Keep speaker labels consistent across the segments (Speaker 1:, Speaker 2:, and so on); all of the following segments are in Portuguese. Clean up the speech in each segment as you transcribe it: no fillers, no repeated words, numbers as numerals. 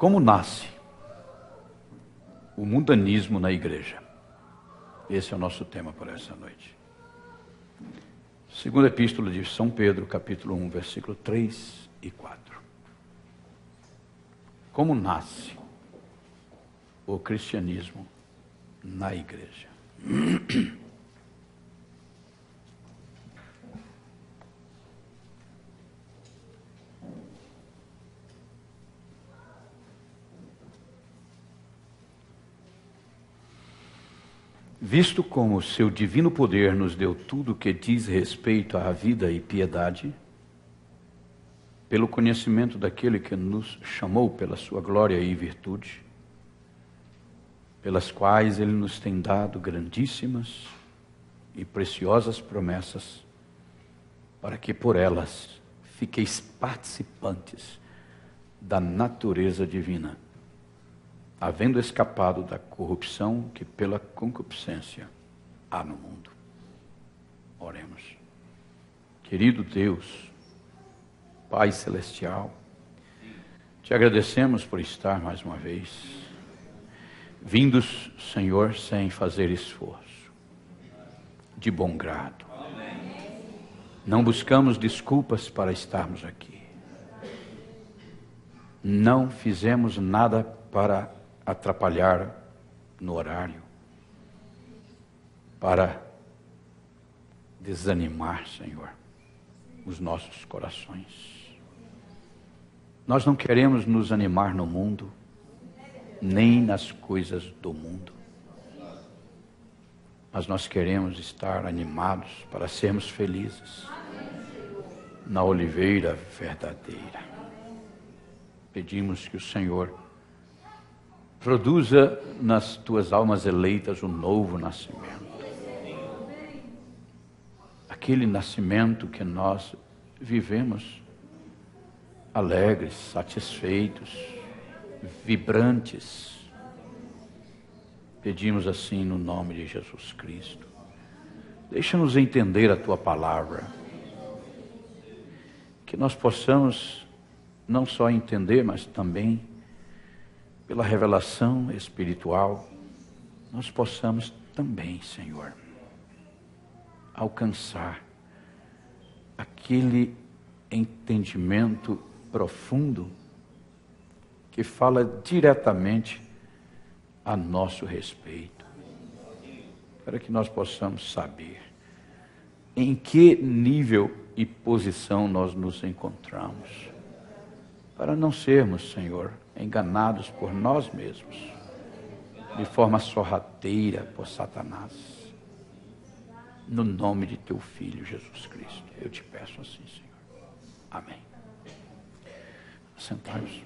Speaker 1: Como nasce o mundanismo na igreja? Esse é o nosso tema para essa noite. Segunda Epístola de São Pedro, capítulo 1, versículo 3 e 4. Como nasce o cristianismo na igreja? Visto como o seu divino poder nos deu tudo que diz respeito à vida e piedade, pelo conhecimento daquele que nos chamou pela sua glória e virtude, pelas quais ele nos tem dado grandíssimas e preciosas promessas, para que por elas fiqueis participantes da natureza divina, havendo escapado da corrupção que pela concupiscência há no mundo. Oremos. Querido Deus, Pai Celestial, te agradecemos por estar mais uma vez, vindos, Senhor, sem fazer esforço, de bom grado. Não buscamos desculpas para estarmos aqui. Não fizemos nada para atrapalhar no horário, para desanimar, Senhor, os nossos corações. Nós não queremos nos animar no mundo, nem nas coisas do mundo, mas nós queremos estar animados para sermos felizes na oliveira verdadeira. Pedimos que o Senhor produza nas tuas almas eleitas um novo nascimento. Aquele nascimento que nós vivemos alegres, satisfeitos, vibrantes. Pedimos assim no nome de Jesus Cristo. Deixa-nos entender a tua palavra. Que nós possamos não só entender, mas também pela revelação espiritual, nós possamos também, Senhor, alcançar aquele entendimento profundo que fala diretamente a nosso respeito, para que nós possamos saber em que nível e posição nós nos encontramos, para não sermos, Senhor, enganados por nós mesmos, de forma sorrateira por Satanás. No nome de teu Filho, Jesus Cristo, eu te peço assim, Senhor. Amém. Sentai-vos.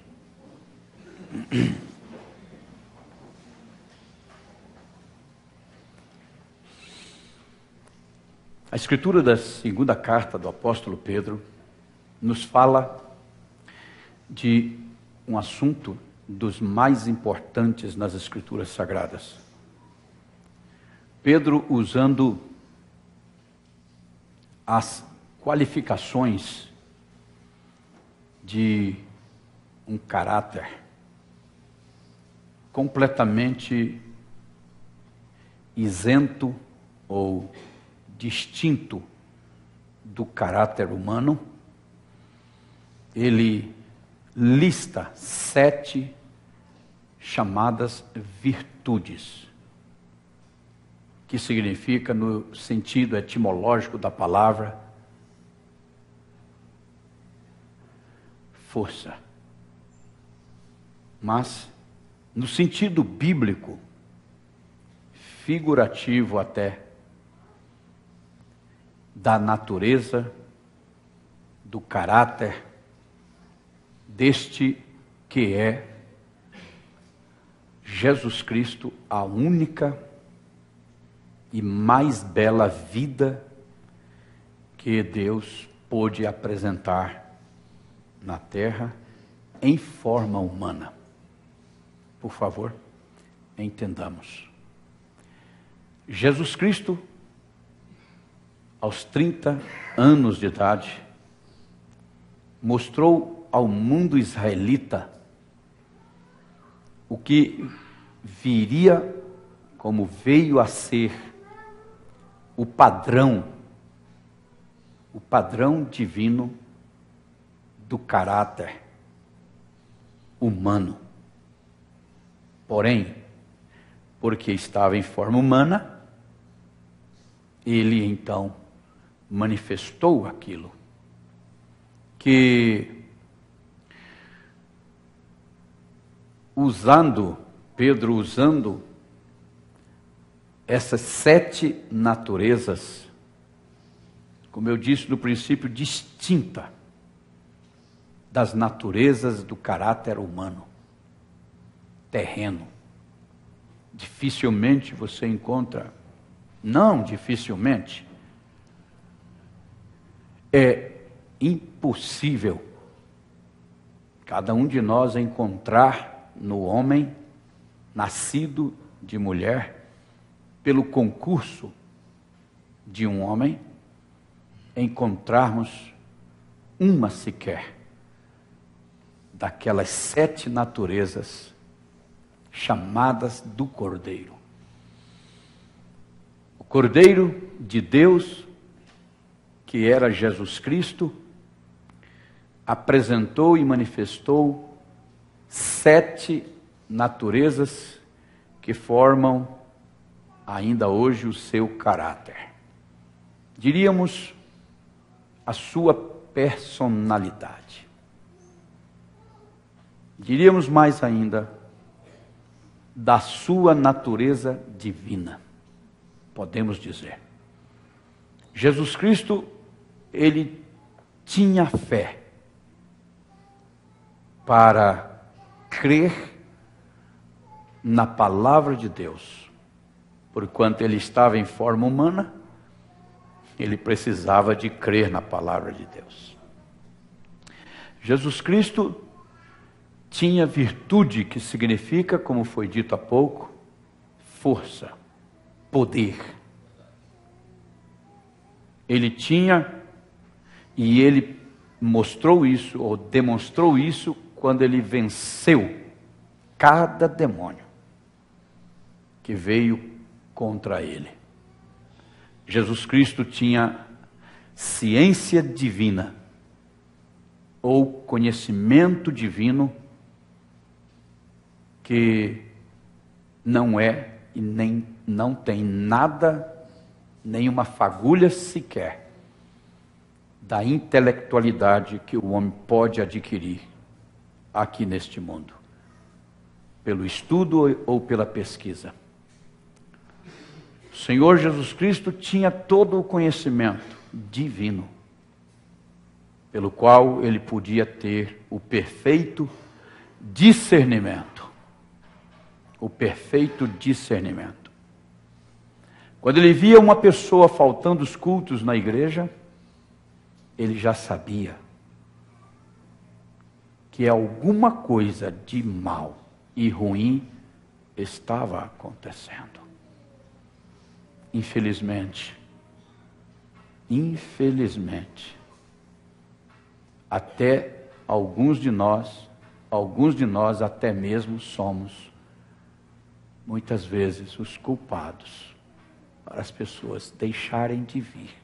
Speaker 1: A escritura da segunda carta do apóstolo Pedro nos fala de um assunto dos mais importantes nas Escrituras Sagradas. Pedro, usando as qualificações de um caráter completamente isento ou distinto do caráter humano, ele lista 7 chamadas virtudes, que significa, no sentido etimológico da palavra, força. Mas, no sentido bíblico, figurativo até, da natureza, do caráter, deste que é Jesus Cristo, a única e mais bela vida que Deus pôde apresentar na terra em forma humana. Por favor, entendamos. Jesus Cristo, aos 30 anos de idade, mostrou ao mundo israelita o que viria como veio a ser o padrão divino do caráter humano. Porém, porque estava em forma humana, ele então manifestou aquilo que, Pedro usando essas 7 naturezas, como eu disse no princípio, distinta das naturezas do caráter humano, terreno. Dificilmente você encontra, não dificilmente, é impossível cada um de nós encontrar no homem, nascido de mulher, pelo concurso de um homem, encontrarmos uma sequer daquelas 7 naturezas chamadas do Cordeiro. O Cordeiro de Deus, que era Jesus Cristo, apresentou e manifestou 7 naturezas que formam ainda hoje o seu caráter. Diríamos a sua personalidade. Diríamos mais ainda da sua natureza divina, podemos dizer. Jesus Cristo, ele tinha fé para crer na palavra de Deus. Porquanto ele estava em forma humana, ele precisava de crer na palavra de Deus. Jesus Cristo tinha virtude, que significa, como foi dito há pouco, força, poder. Ele tinha, e ele mostrou isso, ou demonstrou isso, quando ele venceu cada demônio que veio contra ele. Jesus Cristo tinha ciência divina, ou conhecimento divino, que não é e nem não tem nada, nenhuma fagulha sequer, da intelectualidade que o homem pode adquirir aqui neste mundo, pelo estudo ou pela pesquisa. O Senhor Jesus Cristo tinha todo o conhecimento divino, pelo qual ele podia ter o perfeito discernimento. O perfeito discernimento. Quando ele via uma pessoa faltando os cultos na igreja, ele já sabia que alguma coisa de mal e ruim estava acontecendo. Infelizmente, até alguns de nós até mesmo somos, muitas vezes, os culpados para as pessoas deixarem de vir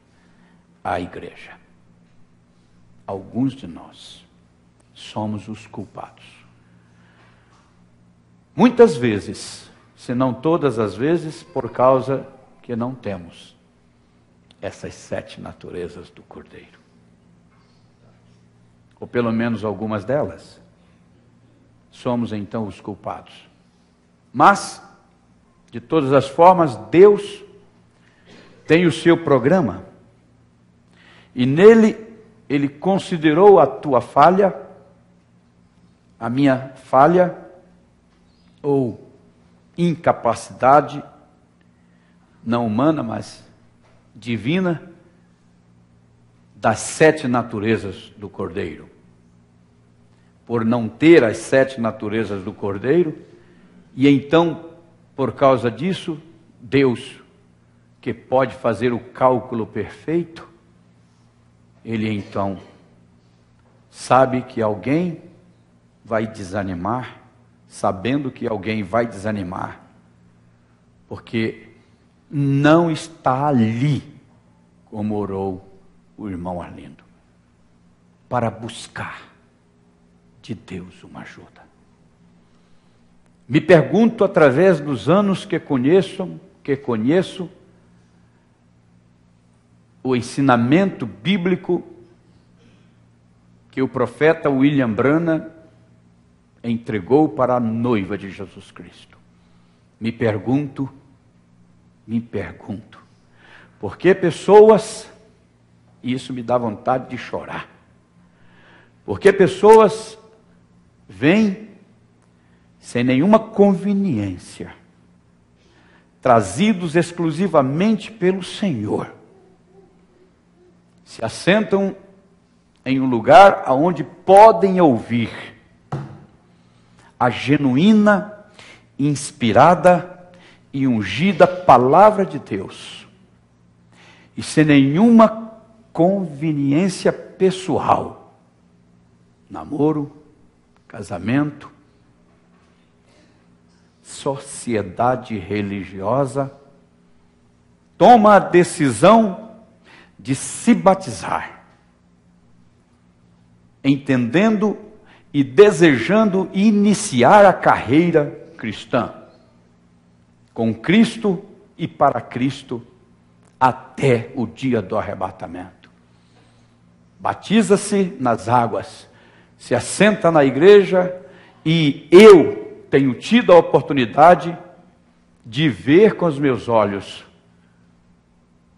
Speaker 1: à igreja. Alguns de nós somos os culpados. Muitas vezes, se não todas as vezes, por causa que não temos essas 7 naturezas do Cordeiro. Ou pelo menos algumas delas. Somos então os culpados. Mas, de todas as formas, Deus tem o seu programa. E nele, ele considerou a tua falha, a minha falha, ou incapacidade, não humana, mas divina, das 7 naturezas do Cordeiro. Por não ter as 7 naturezas do Cordeiro, e então, por causa disso, Deus, que pode fazer o cálculo perfeito, ele então sabe que alguém vai desanimar sabendo que alguém vai desanimar, porque não está ali, como orou o irmão Arlindo, para buscar de Deus uma ajuda. Me pergunto, através dos anos que conheço o ensinamento bíblico que o profeta William Branham entregou para a noiva de Jesus Cristo. Me pergunto, porque pessoas, e isso me dá vontade de chorar, porque pessoas vêm sem nenhuma conveniência, trazidos exclusivamente pelo Senhor, se assentam em um lugar onde podem ouvir a genuína, inspirada e ungida palavra de Deus, e sem nenhuma conveniência pessoal, namoro, casamento, sociedade religiosa, toma a decisão de se batizar, entendendo e desejando iniciar a carreira cristã, com Cristo e para Cristo, até o dia do arrebatamento. Batiza-se nas águas, se assenta na igreja, e eu tenho tido a oportunidade de ver com os meus olhos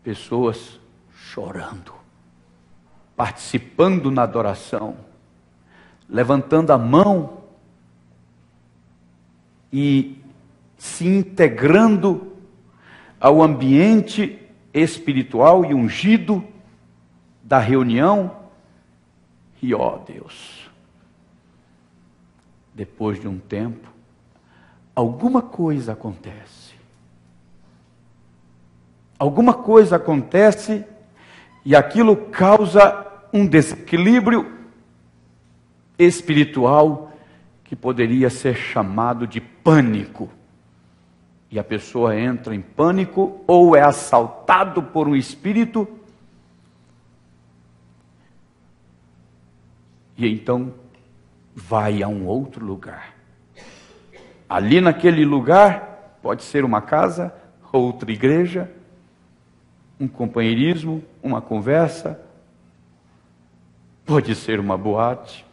Speaker 1: pessoas chorando, participando na adoração, levantando a mão e se integrando ao ambiente espiritual e ungido da reunião. E ó Deus, depois de um tempo, alguma coisa acontece. Alguma coisa acontece e aquilo causa um desequilíbrio espiritual que poderia ser chamado de pânico. E a pessoa entra em pânico ou é assaltado por um espírito e então vai a um outro lugar. Ali naquele lugar pode ser uma casa, outra igreja, um companheirismo, uma conversa, pode ser uma boate,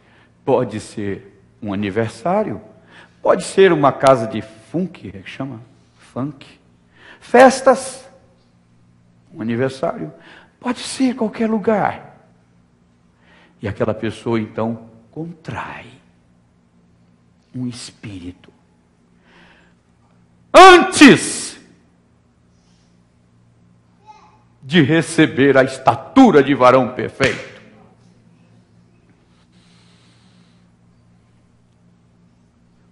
Speaker 1: pode ser um aniversário, pode ser uma casa de funk, festas, um aniversário, pode ser qualquer lugar. E aquela pessoa então contrai um espírito. Antes de receber a estatura de varão perfeito,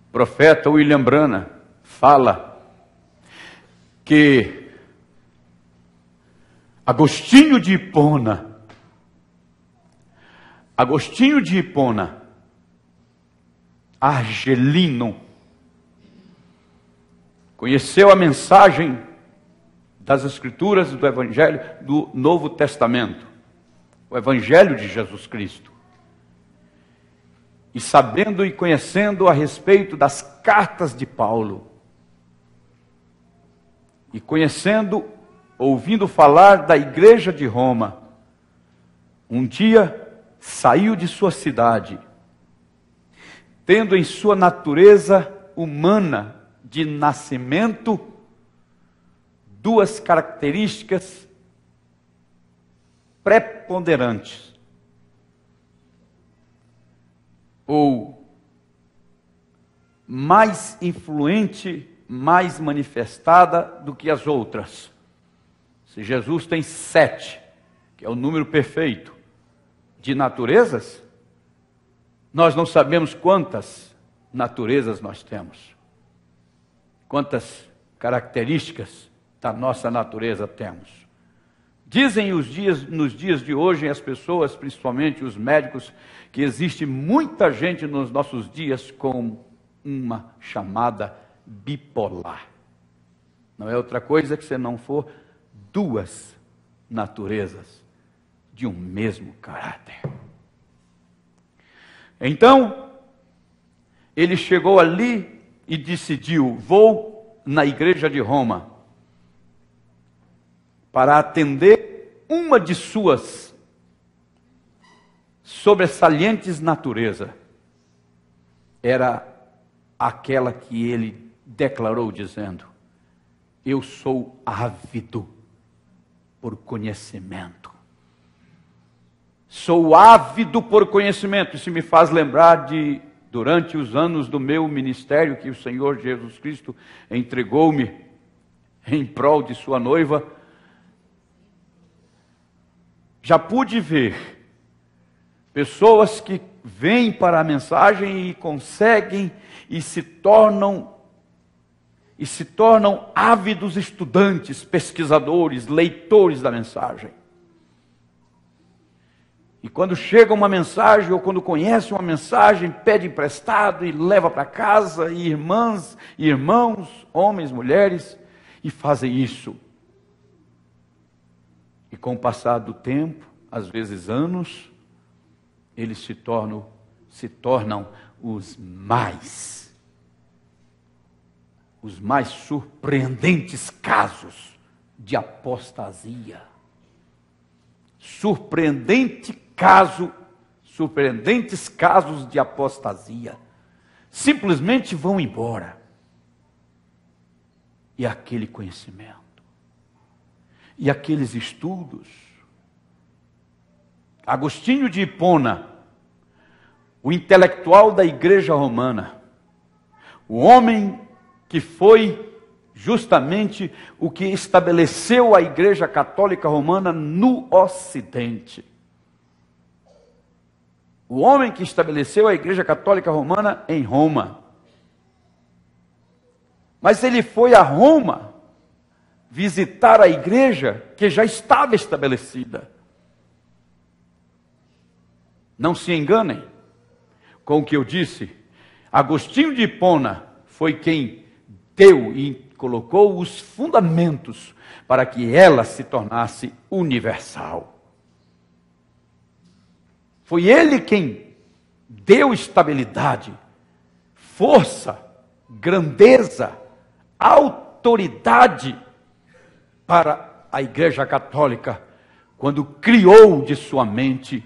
Speaker 1: o profeta William Branham fala que Agostinho de Hipona, argelino, conheceu a mensagem das Escrituras do Evangelho do Novo Testamento, o Evangelho de Jesus Cristo. E sabendo e conhecendo a respeito das cartas de Paulo, e conhecendo, ouvindo falar da igreja de Roma, um dia saiu de sua cidade, tendo em sua natureza humana de nascimento duas características preponderantes, ou mais influente, mais manifestada do que as outras. Se Jesus tem 7, que é o número perfeito de naturezas, nós não sabemos quantas naturezas nós temos, quantas características da nossa natureza temos. Dizem nos dias de hoje as pessoas, principalmente os médicos, que existe muita gente nos nossos dias com uma chamada bipolar. Não é outra coisa que se não for duas naturezas de um mesmo caráter. Então, ele chegou ali e decidiu: vou na igreja de Roma para atender uma de suas sobressalentes natureza. Era aquela que ele declarou dizendo: eu sou ávido por conhecimento. Sou ávido por conhecimento. Isso me faz lembrar de, durante os anos do meu ministério, que o Senhor Jesus Cristo entregou-me em prol de sua noiva, já pude ver pessoas que vêm para a mensagem e conseguem e se tornam ávidos estudantes, pesquisadores, leitores da mensagem. E quando chega uma mensagem, ou quando conhece uma mensagem, pede emprestado e leva para casa, e irmãs e irmãos, homens, mulheres, e fazem isso. E com o passar do tempo, às vezes anos, eles se tornam os mais surpreendentes casos de apostasia. Surpreendentes casos de apostasia. Simplesmente vão embora. E aquele conhecimento, e aqueles estudos. Agostinho de Hipona, o intelectual da igreja romana, o homem que foi justamente o que estabeleceu a igreja católica romana no Ocidente. O homem que estabeleceu a igreja católica romana em Roma. Mas ele foi a Roma visitar a igreja que já estava estabelecida. Não se enganem com o que eu disse. Agostinho de Hipona foi quem deu e colocou os fundamentos para que ela se tornasse universal. Foi ele quem deu estabilidade, força, grandeza, autoridade para a Igreja Católica, quando criou de sua mente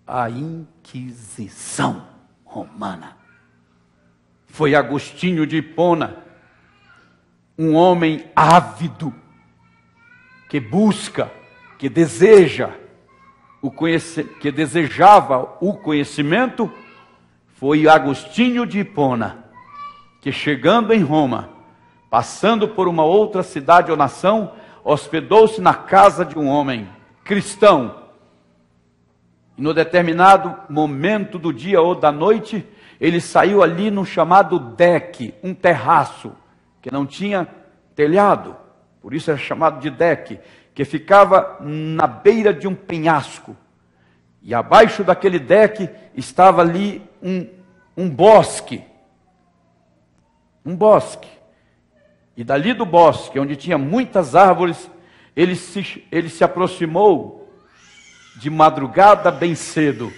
Speaker 1: a Inquisição Romana. Foi Agostinho de Hipona, um homem ávido, que busca, que deseja, que desejava o conhecimento. Foi Agostinho de Hipona, que chegando em Roma, passando por uma outra cidade ou nação, hospedou-se na casa de um homem cristão. E no determinado momento do dia ou da noite, ele saiu ali no chamado deck, um terraço, que não tinha telhado, por isso era chamado de deck, que ficava na beira de um penhasco. E abaixo daquele deck estava ali um bosque. Um bosque. E dali do bosque, onde tinha muitas árvores, ele se aproximou de madrugada bem cedo.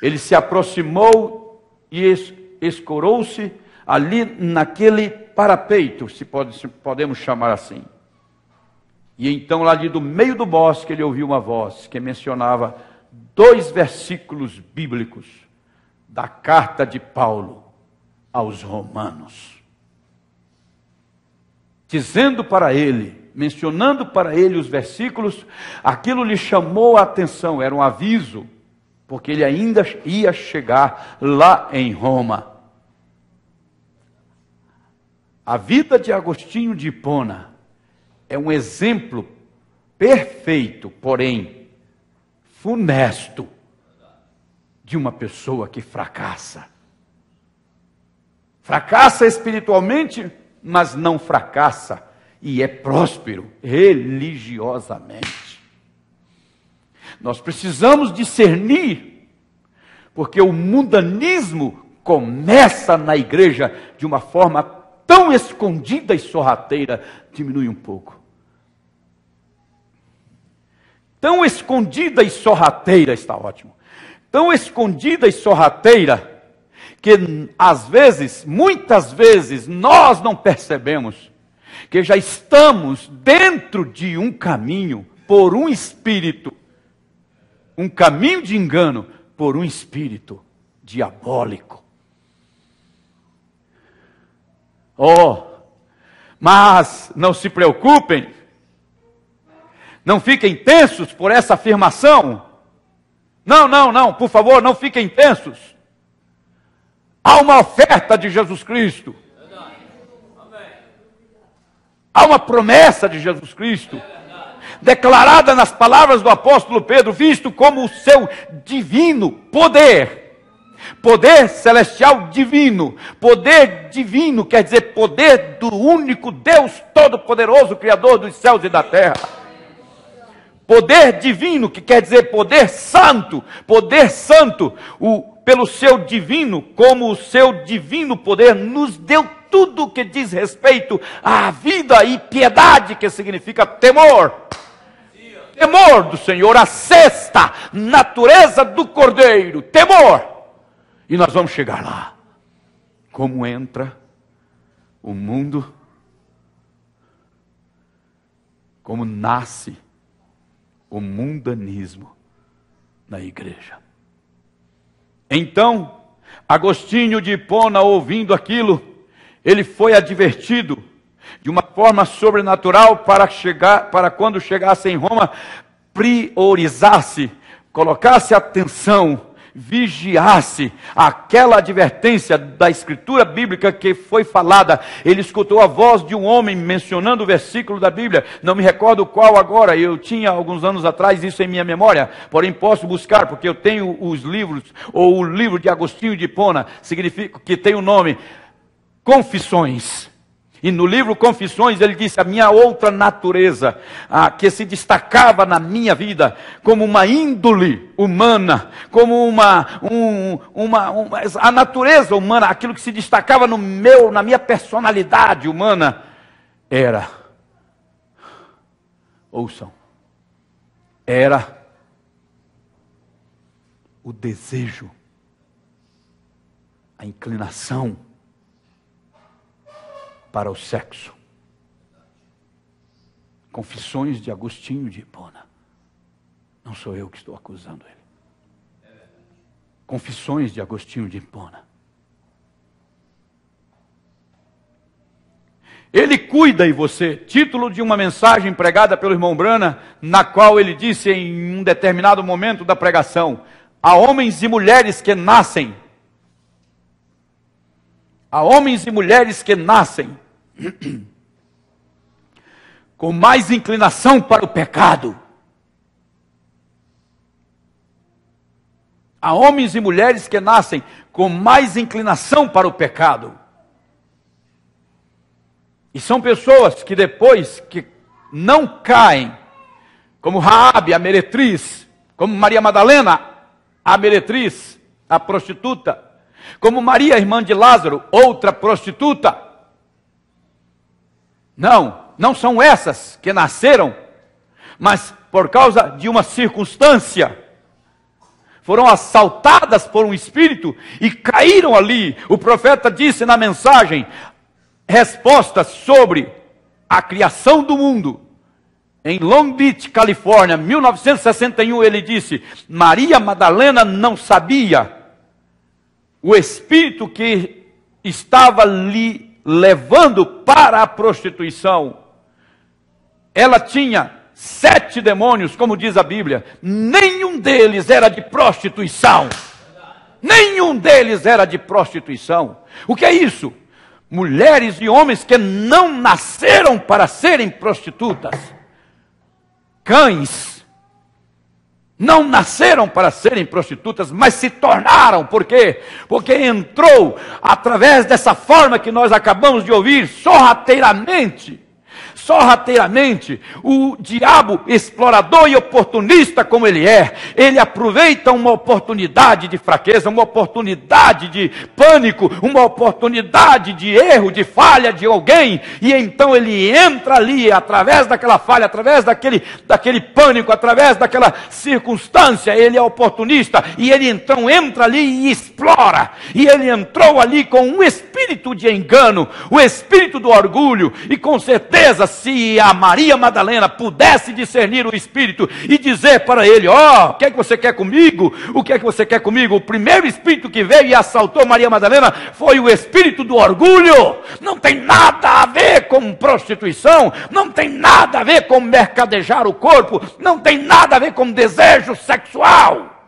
Speaker 1: Ele se aproximou e escorou-se ali naquele parapeito, se podemos chamar assim. E então, lá do meio do bosque, ele ouviu uma voz que mencionava 2 versículos bíblicos da carta de Paulo aos Romanos. Dizendo para ele, mencionando para ele os versículos, aquilo lhe chamou a atenção, era um aviso, porque ele ainda ia chegar lá em Roma. A vida de Agostinho de Hipona é um exemplo perfeito, porém funesto, de uma pessoa que fracassa. Fracassa espiritualmente, mas não fracassa e é próspero religiosamente. Nós precisamos discernir, porque o mundanismo começa na igreja de uma forma tão escondida e sorrateira, diminui um pouco. Tão escondida e sorrateira, está ótimo. Tão escondida e sorrateira, que às vezes, muitas vezes, nós não percebemos que já estamos dentro de um caminho por um espírito, um caminho de engano por um espírito diabólico. Oh, mas não se preocupem, não fiquem tensos por essa afirmação. Não, por favor, não fiquem tensos. Há uma oferta de Jesus Cristo. Há uma promessa de Jesus Cristo, declarada nas palavras do apóstolo Pedro, visto como o seu divino poder, poder celestial divino. Poder divino quer dizer poder do único Deus Todo-Poderoso, Criador dos céus e da terra. Poder divino, que quer dizer poder santo, pelo seu divino, como o seu divino poder nos deu tudo o que diz respeito à vida e piedade, que significa temor. Temor do Senhor, a sexta natureza do Cordeiro, temor. E nós vamos chegar lá. Como entra o mundo, como nasce o mundanismo na igreja. Então, Agostinho de Hipona, ouvindo aquilo, ele foi advertido de uma forma sobrenatural para quando chegasse em Roma, priorizasse, colocasse atenção, vigiasse aquela advertência da escritura bíblica que foi falada. Ele escutou a voz de um homem mencionando o versículo da Bíblia, não me recordo qual agora, eu tinha alguns anos atrás isso em minha memória, porém posso buscar, porque eu tenho os livros, ou o livro de Agostinho de Hipona, significa que tem o nome Confissões. E no livro Confissões ele disse: a minha outra natureza, que se destacava na minha vida como uma índole humana, como a natureza humana, aquilo que se destacava na minha personalidade humana, era, ouçam, era o desejo, a inclinação para o sexo. Confissões de Agostinho de Hipona. Não sou eu que estou acusando ele. Confissões de Agostinho de Hipona. Ele cuida em você, título de uma mensagem pregada pelo irmão Brana, na qual ele disse em um determinado momento da pregação: há homens e mulheres que nascem, com mais inclinação para o pecado. Há homens e mulheres que nascem com mais inclinação para o pecado. E são pessoas que depois que não caem, como Raabe, a meretriz, como Maria Madalena, a meretriz, a prostituta, como Maria, irmã de Lázaro, outra prostituta. Não são essas que nasceram, mas por causa de uma circunstância, foram assaltadas por um espírito e caíram ali. O profeta disse na mensagem, respostas sobre a criação do mundo. Em Long Beach, Califórnia, 1961, ele disse: Maria Madalena não sabia o espírito que estava lhe levando para a prostituição. Ela tinha 7 demônios, como diz a Bíblia. Nenhum deles era de prostituição. Nenhum deles era de prostituição. O que é isso? Mulheres e homens que não nasceram para serem prostitutas. Cães. Não nasceram para serem prostitutas, mas se tornaram. Por quê? Porque entrou através dessa forma que nós acabamos de ouvir, sorrateiramente, sorrateiramente. O diabo, explorador e oportunista como ele é, ele aproveita uma oportunidade de fraqueza, uma oportunidade de pânico, uma oportunidade de erro, de falha de alguém, e então ele entra ali, através daquela falha, através daquele pânico, através daquela circunstância. Ele é oportunista, e ele então entra ali e explora, e ele entrou ali com um espírito de engano, o espírito do orgulho, e com certeza, se a Maria Madalena pudesse discernir o espírito e dizer para ele: ó, o que é que você quer comigo? O que é que você quer comigo? O primeiro espírito que veio e assaltou Maria Madalena foi o espírito do orgulho. Não tem nada a ver com prostituição, não tem nada a ver com mercadejar o corpo, não tem nada a ver com desejo sexual.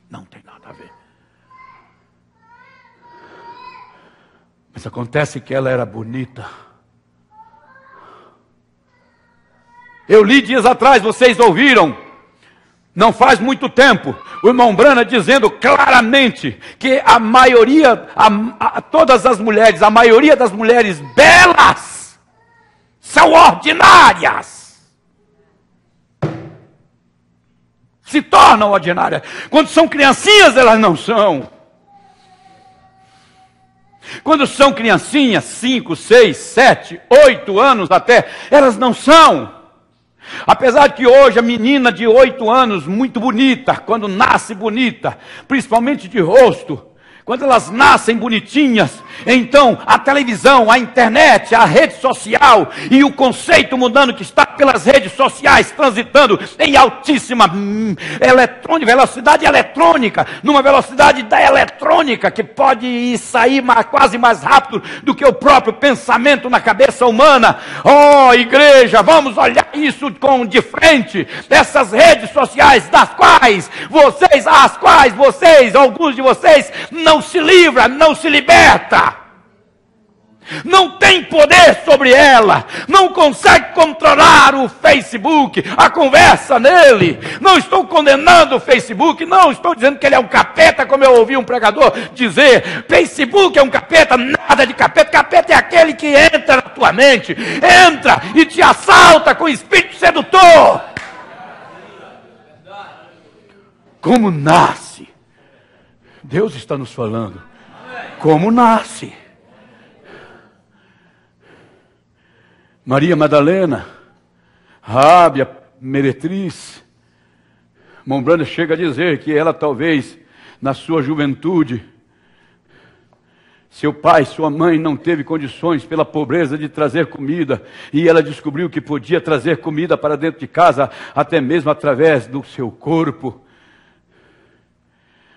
Speaker 1: Não tem nada a ver. Mas acontece que ela era bonita. Eu li dias atrás, vocês ouviram, não faz muito tempo, o irmão Branham dizendo claramente que a maioria, todas as mulheres, a maioria das mulheres belas são ordinárias. Se tornam ordinárias. Quando são criancinhas, elas não são. Quando são criancinhas, 5, 6, 7, 8 anos até, elas não são. Apesar de que hoje a menina de 8 anos, muito bonita, quando nasce bonita, principalmente de rosto, quando elas nascem bonitinhas, então a televisão, a internet, a rede social e o conceito mudando que está pelas redes sociais, transitando em altíssima velocidade eletrônica, numa velocidade da eletrônica que pode sair quase mais rápido do que o próprio pensamento na cabeça humana. Oh, igreja, vamos olhar isso de frente, essas redes sociais às quais vocês, alguns de vocês, não se livra, não se liberta, não tem poder sobre ela, não consegue controlar o Facebook, a conversa nele. Não estou condenando o Facebook, não estou dizendo que ele é um capeta, como eu ouvi um pregador dizer. Facebook é um capeta, nada de capeta. Capeta é aquele que entra na tua mente, entra e te assalta com espírito sedutor. Como nasce? Deus está nos falando. Como nasce? Maria Madalena, Raabe, a meretriz. Irmão Branham chega a dizer que ela talvez, na sua juventude, seu pai, sua mãe não teve condições pela pobreza de trazer comida, e ela descobriu que podia trazer comida para dentro de casa, até mesmo através do seu corpo.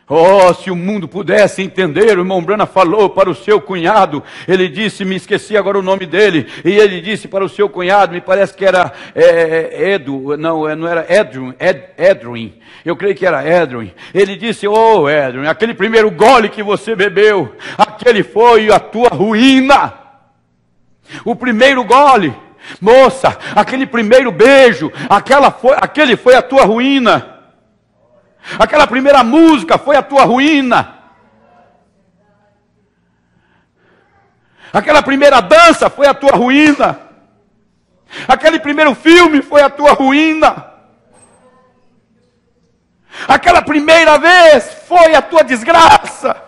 Speaker 1: Oh, se o mundo pudesse entender, o irmão Branham falou para o seu cunhado, ele disse, me esqueci agora o nome dele, e ele disse para o seu cunhado, me parece que era não era Edwin, eu creio que era Edwin. Ele disse, oh Edwin, aquele primeiro gole que você bebeu, aquele foi a tua ruína. O primeiro gole, moça, aquele primeiro beijo, aquele foi a tua ruína. Aquela primeira música foi a tua ruína. Aquela primeira dança foi a tua ruína. Aquele primeiro filme foi a tua ruína. Aquela primeira vez foi a tua desgraça.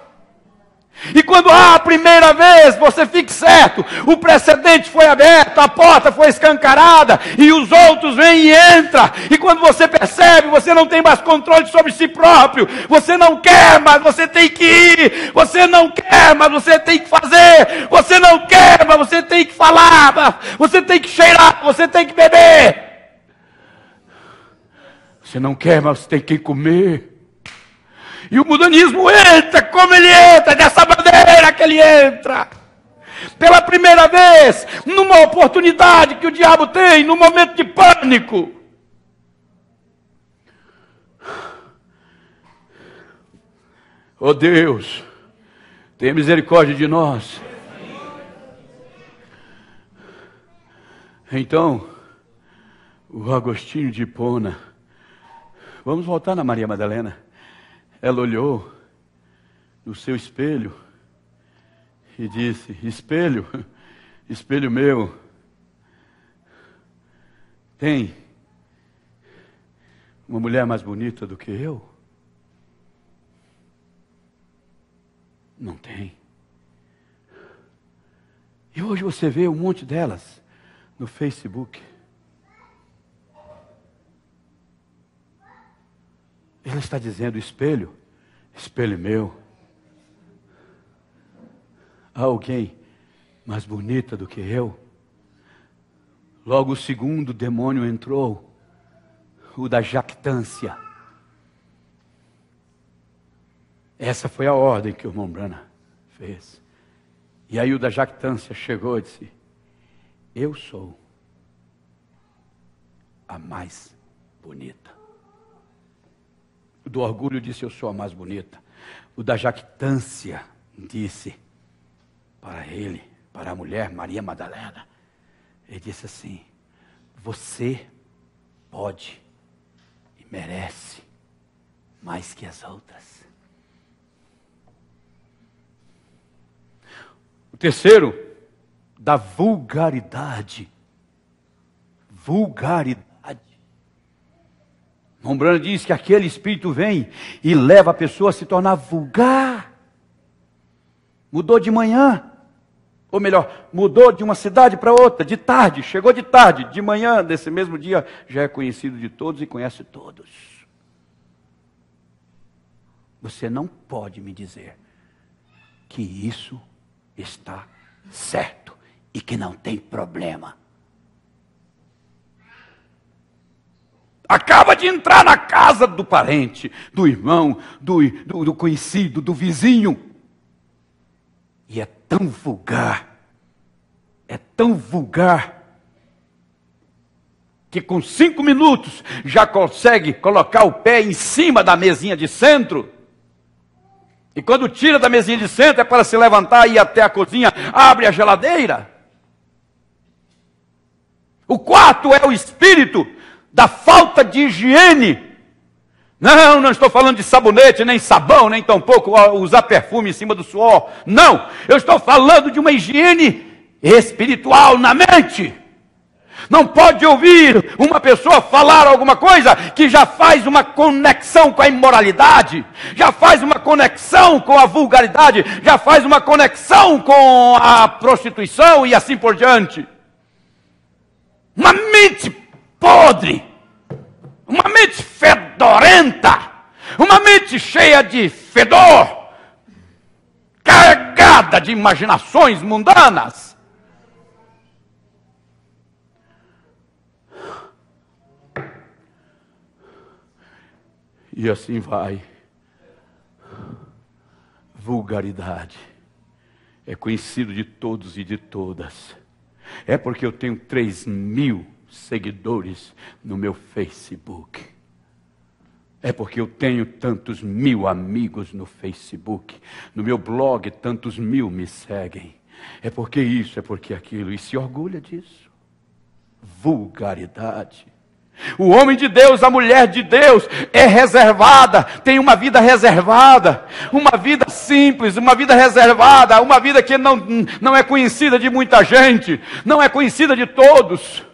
Speaker 1: E quando a primeira vez, você fique certo, o precedente foi aberto, a porta foi escancarada, e os outros vêm e entram, e quando você percebe, você não tem mais controle sobre si próprio, você não quer, mas você tem que ir, você não quer, mas você tem que fazer, você não quer, mas você tem que falar, você tem que cheirar, você tem que beber, você não quer, mas você tem que comer. E o mundanismo entra, como ele entra, dessa maneira que ele entra. Pela primeira vez, numa oportunidade que o diabo tem, num momento de pânico. Oh Deus, tenha misericórdia de nós. Então, o Agostinho de Hipona, vamos voltar na Maria Madalena. Ela olhou no seu espelho e disse, espelho, espelho meu, Tem uma mulher mais bonita do que eu? Não tem. E hoje você vê um monte delas no Facebook. Ela está dizendo: espelho, espelho meu, há alguém mais bonita do que eu? Logo o segundo demônio entrou, o da jactância. Essa foi a ordem que o irmão Branham fez. E aí o da jactância chegou e disse: eu sou a mais bonita. O do orgulho disse: eu sou a mais bonita. O da jactância disse para ele, para a mulher Maria Madalena, ele disse assim: você pode e merece mais que as outras. O terceiro, da vulgaridade. Vulgaridade. Rombrando diz que aquele espírito vem e leva a pessoa a se tornar vulgar. Mudou de manhã. Ou melhor, mudou de uma cidade para outra, de tarde, chegou de tarde, de manhã, desse mesmo dia, já é conhecido de todos e conhece todos. Você não pode me dizer que isso está certo e que não tem problema. Acaba de entrar na casa do parente, do irmão, do conhecido, do vizinho. E é tão vulgar, que com 5 minutos já consegue colocar o pé em cima da mesinha de centro. E quando tira da mesinha de centro é para se levantar e ir até a cozinha, abre a geladeira. O quarto é o espírito da falta de higiene. Não estou falando de sabonete, nem sabão, nem tampouco usar perfume em cima do suor. Não, eu estou falando de uma higiene espiritual na mente. Não pode ouvir uma pessoa falar alguma coisa que já faz uma conexão com a imoralidade, já faz uma conexão com a vulgaridade, já faz uma conexão com a prostituição e assim por diante. Uma mente podre, uma mente fedorenta, uma mente cheia de fedor, carregada de imaginações mundanas. E assim vai. Vulgaridade é conhecido de todos e de todas. É porque eu tenho 3.000 seguidores no meu Facebook. É porque eu tenho tantos 1.000 amigos no Facebook. No meu blog, tantos 1.000 me seguem. É porque isso, é porque aquilo. E se orgulha disso. Vulgaridade. O homem de Deus, a mulher de Deus é reservada, tem uma vida reservada, uma vida simples, uma vida reservada, uma vida que não é conhecida de muita gente, não é conhecida de todos.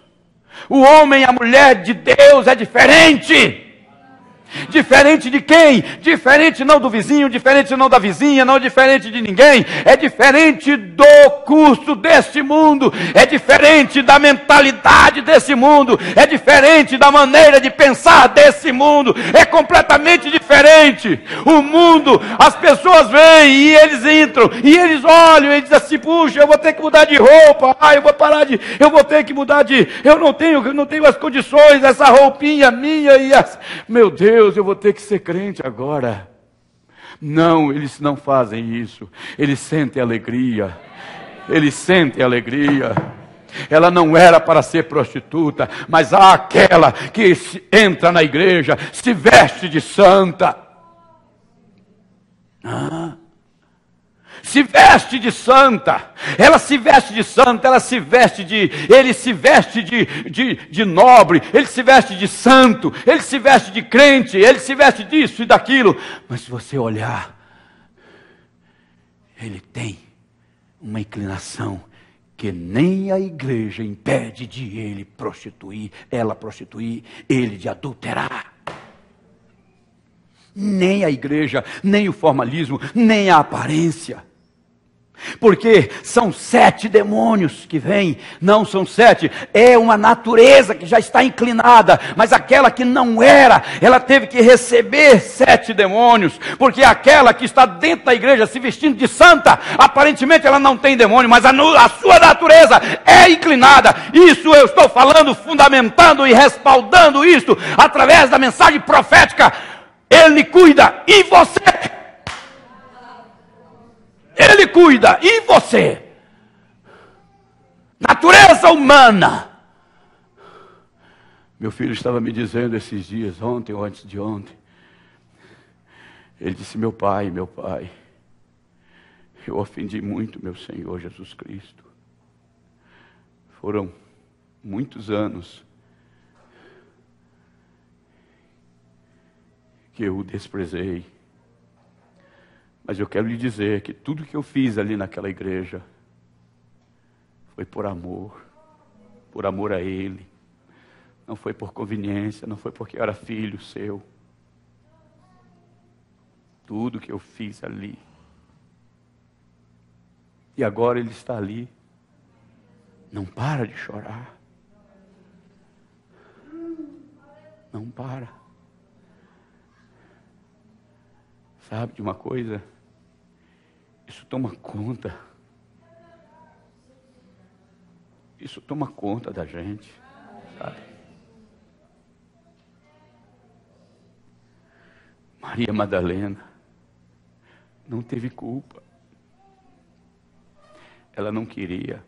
Speaker 1: O homem e a mulher de Deus é diferente. Diferente de quem? Diferente não do vizinho, diferente não da vizinha, não diferente de ninguém. É diferente do curso deste mundo, é diferente da mentalidade desse mundo, é diferente da maneira de pensar desse mundo, é completamente diferente. O mundo, as pessoas vêm e eles entram, e eles olham e dizem assim: puxa, eu vou ter que mudar de roupa, eu vou ter que mudar de, eu não tenho as condições, essa roupinha minha e meu Deus, eu vou ter que ser crente agora. Não, eles não fazem isso. Eles sentem alegria. Eles sentem alegria. Ela não era para ser prostituta, mas há aquela que entra na igreja, se veste de santa. Se veste de santa, ela se veste de santa, ele se veste de nobre, ele se veste de santo, ele se veste de crente, ele se veste disso e daquilo. Mas se você olhar, ele tem uma inclinação que nem a igreja impede de ele prostituir, ela prostituir, ele de adulterar. Nem a igreja, nem o formalismo, nem a aparência. Porque são 7 demônios que vêm, não são 7, é uma natureza que já está inclinada, mas aquela que não era, ela teve que receber 7 demônios, porque aquela que está dentro da igreja se vestindo de santa, aparentemente ela não tem demônio, mas a sua natureza é inclinada. Isso eu estou falando, fundamentando e respaldando isso, através da mensagem profética. Ele cuida, e você? Ele cuida, e você? Natureza humana. Meu filho estava me dizendo esses dias, ontem ou antes de ontem. Ele disse: meu pai, eu ofendi muito meu Senhor Jesus Cristo. Foram muitos anos que eu o desprezei. Mas eu quero lhe dizer que tudo que eu fiz ali naquela igreja foi por amor a Ele. Não foi por conveniência, não foi porque eu era filho seu. Tudo que eu fiz ali. E agora Ele está ali. Não para de chorar. Não para. Sabe de uma coisa? Isso toma conta. Isso toma conta da gente, sabe? Maria Madalena não teve culpa. Ela não queria.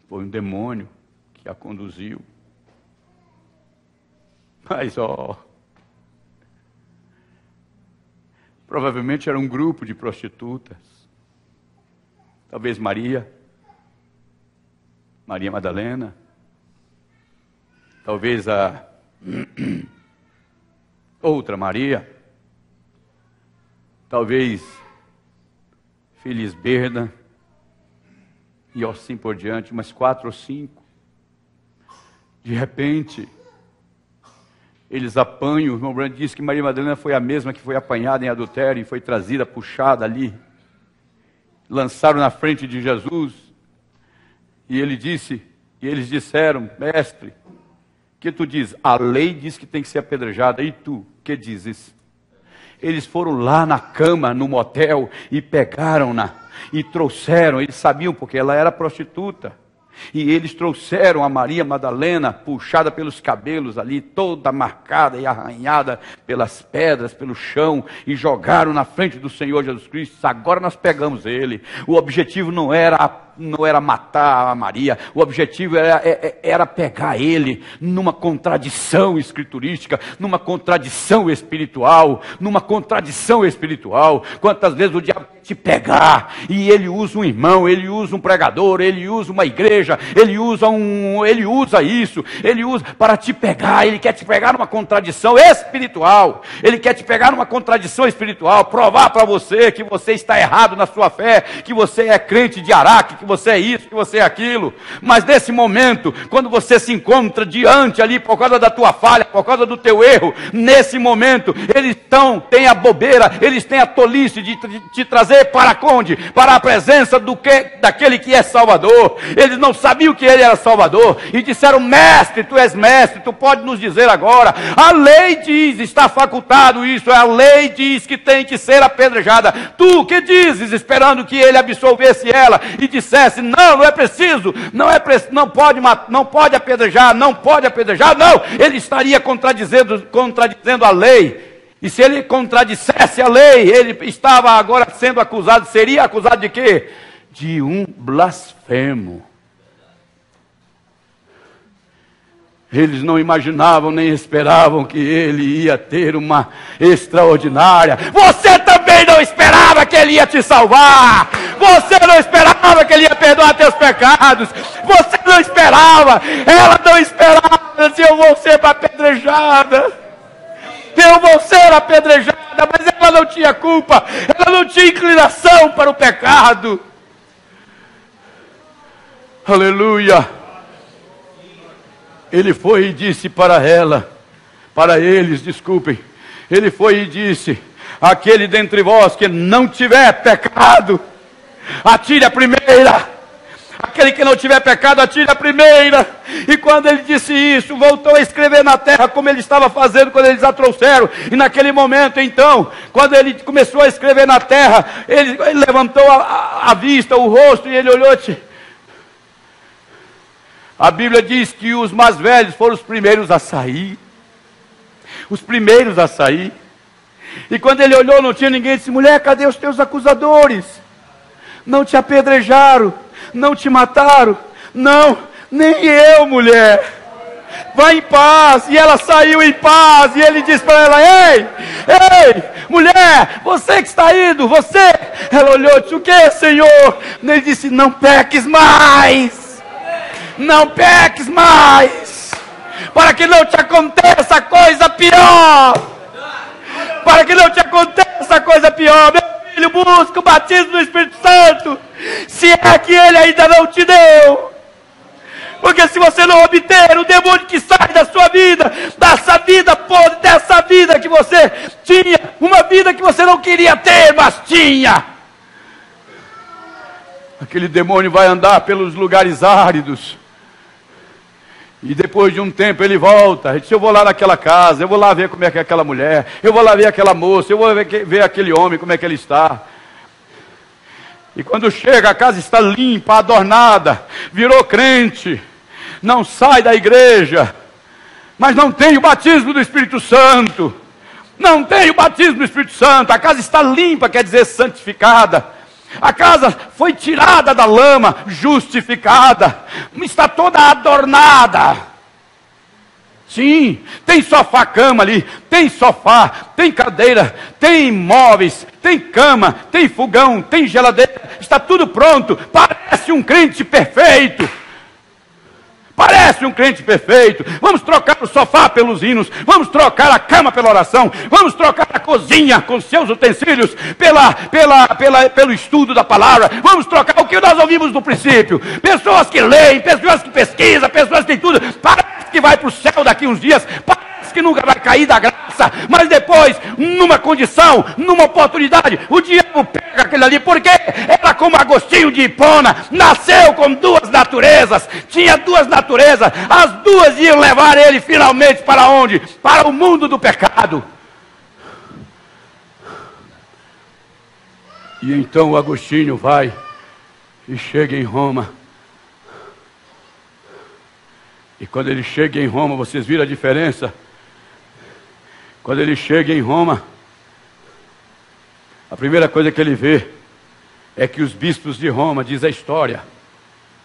Speaker 1: Foi um demônio que a conduziu. Mas, provavelmente era um grupo de prostitutas. Talvez Maria Madalena. Talvez a outra Maria. Talvez Felisberda. E assim por diante, umas 4 ou 5. De repente, eles apanham. O irmão Brandt disse que Maria Madalena foi a mesma que foi apanhada em adultério e foi trazida, puxada ali. Lançaram na frente de Jesus. E eles disseram: mestre, que tu dizes? A lei diz que tem que ser apedrejada. E tu, que dizes? Eles foram lá na cama, no motel, e pegaram-na e trouxeram. Eles sabiam porque ela era prostituta. E eles trouxeram a Maria Madalena, puxada pelos cabelos ali, toda marcada e arranhada pelas pedras, pelo chão, e jogaram na frente do Senhor Jesus Cristo. Agora nós pegamos ele. O objetivo não era matar a Maria, o objetivo era pegar ele numa contradição escriturística, numa contradição espiritual. Quantas vezes o diabo te pegar, e ele usa um irmão, ele usa um pregador, ele usa uma igreja, ele usa isso para te pegar. Ele quer te pegar numa contradição espiritual, provar para você que você está errado na sua fé, que você é crente de Araque, que você é isso, que você é aquilo. Mas nesse momento, quando você se encontra diante ali, por causa da tua falha, por causa do teu erro, nesse momento, eles têm a bobeira, eles têm a tolice de te trazer para onde? Para a presença daquele que é Salvador. Eles não sabiam que ele era Salvador, e disseram: mestre, tu és mestre, tu pode nos dizer agora. A lei diz, está facultado isso, a lei diz que tem que ser apedrejada. Tu que dizes? Esperando que ele absolvesse ela e dissesse: não é preciso, não pode apedrejar, não. Ele estaria contradizendo a lei. E se ele contradissesse a lei, ele estava agora sendo acusado. Seria acusado de quê? De um blasfemo. Eles não imaginavam nem esperavam que ele ia ter uma extraordinária. Você também não esperava que ele ia te salvar. Você não esperava que ele ia perdoar teus pecados. Você não esperava. Ela não esperava. Se eu vou ser apedrejada. Eu vou ser apedrejada, mas ela não tinha culpa, ela não tinha inclinação para o pecado. Aleluia. Ele foi e disse para eles, desculpem. Ele foi e disse: aquele dentre vós que não tiver pecado, atire a primeira. Aquele que não tiver pecado, atire a primeira. E quando ele disse isso, voltou a escrever na terra, como ele estava fazendo quando eles a trouxeram. E naquele momento, então, quando ele começou a escrever na terra, ele levantou a vista, o rosto, e ele olhou e disse... A Bíblia diz que os mais velhos foram os primeiros a sair. Os primeiros a sair. E quando ele olhou, não tinha ninguém. Ele disse: mulher, cadê os teus acusadores? Não te apedrejaram, não te mataram? Não, nem eu, mulher. Vai em paz. E ela saiu em paz. E ele disse para ela: ei, mulher, você que está indo, você. Ela olhou e disse: o que, Senhor? Ele disse: não peques mais. Não peques mais, para que não te aconteça coisa pior. Para que não te aconteça coisa pior. Meu filho, busca o batismo do Espírito Santo, se é que ele ainda não te deu. Porque se você não obter, o demônio que sai da sua vida, dessa vida podre, dessa vida que você tinha, uma vida que você não queria ter, mas tinha, aquele demônio vai andar pelos lugares áridos. E depois de um tempo ele volta. Ele diz: eu vou lá naquela casa, eu vou lá ver como é que é aquela mulher, eu vou lá ver aquela moça, eu vou ver aquele homem, como é que ele está. E quando chega, a casa está limpa, adornada, virou crente, não sai da igreja, mas não tem o batismo do Espírito Santo. Não tem o batismo do Espírito Santo. A casa está limpa, quer dizer santificada. A casa foi tirada da lama, justificada, está toda adornada. Sim, tem sofá, cama ali, tem sofá, tem cadeira, tem móveis, tem cama, tem fogão, tem geladeira, está tudo pronto. Parece um crente perfeito. Parece um crente perfeito. Vamos trocar o sofá pelos hinos, vamos trocar a cama pela oração, vamos trocar a cozinha com seus utensílios pelo estudo da palavra, vamos trocar o que nós ouvimos no princípio. Pessoas que leem, pessoas que pesquisam, pessoas que têm tudo. Parece que vai para o céu daqui uns dias, parece que nunca vai cair da graça, mas depois, numa condição, numa oportunidade, o diabo pega aquele ali, porque era como Agostinho de Hipona, nasceu com duas naturezas, tinha duas naturezas, as duas iam levar ele finalmente para onde? Para o mundo do pecado. E então o Agostinho vai e chega em Roma. E quando ele chega em Roma, vocês viram a diferença? Quando ele chega em Roma, a primeira coisa que ele vê é que os bispos de Roma, diz a história,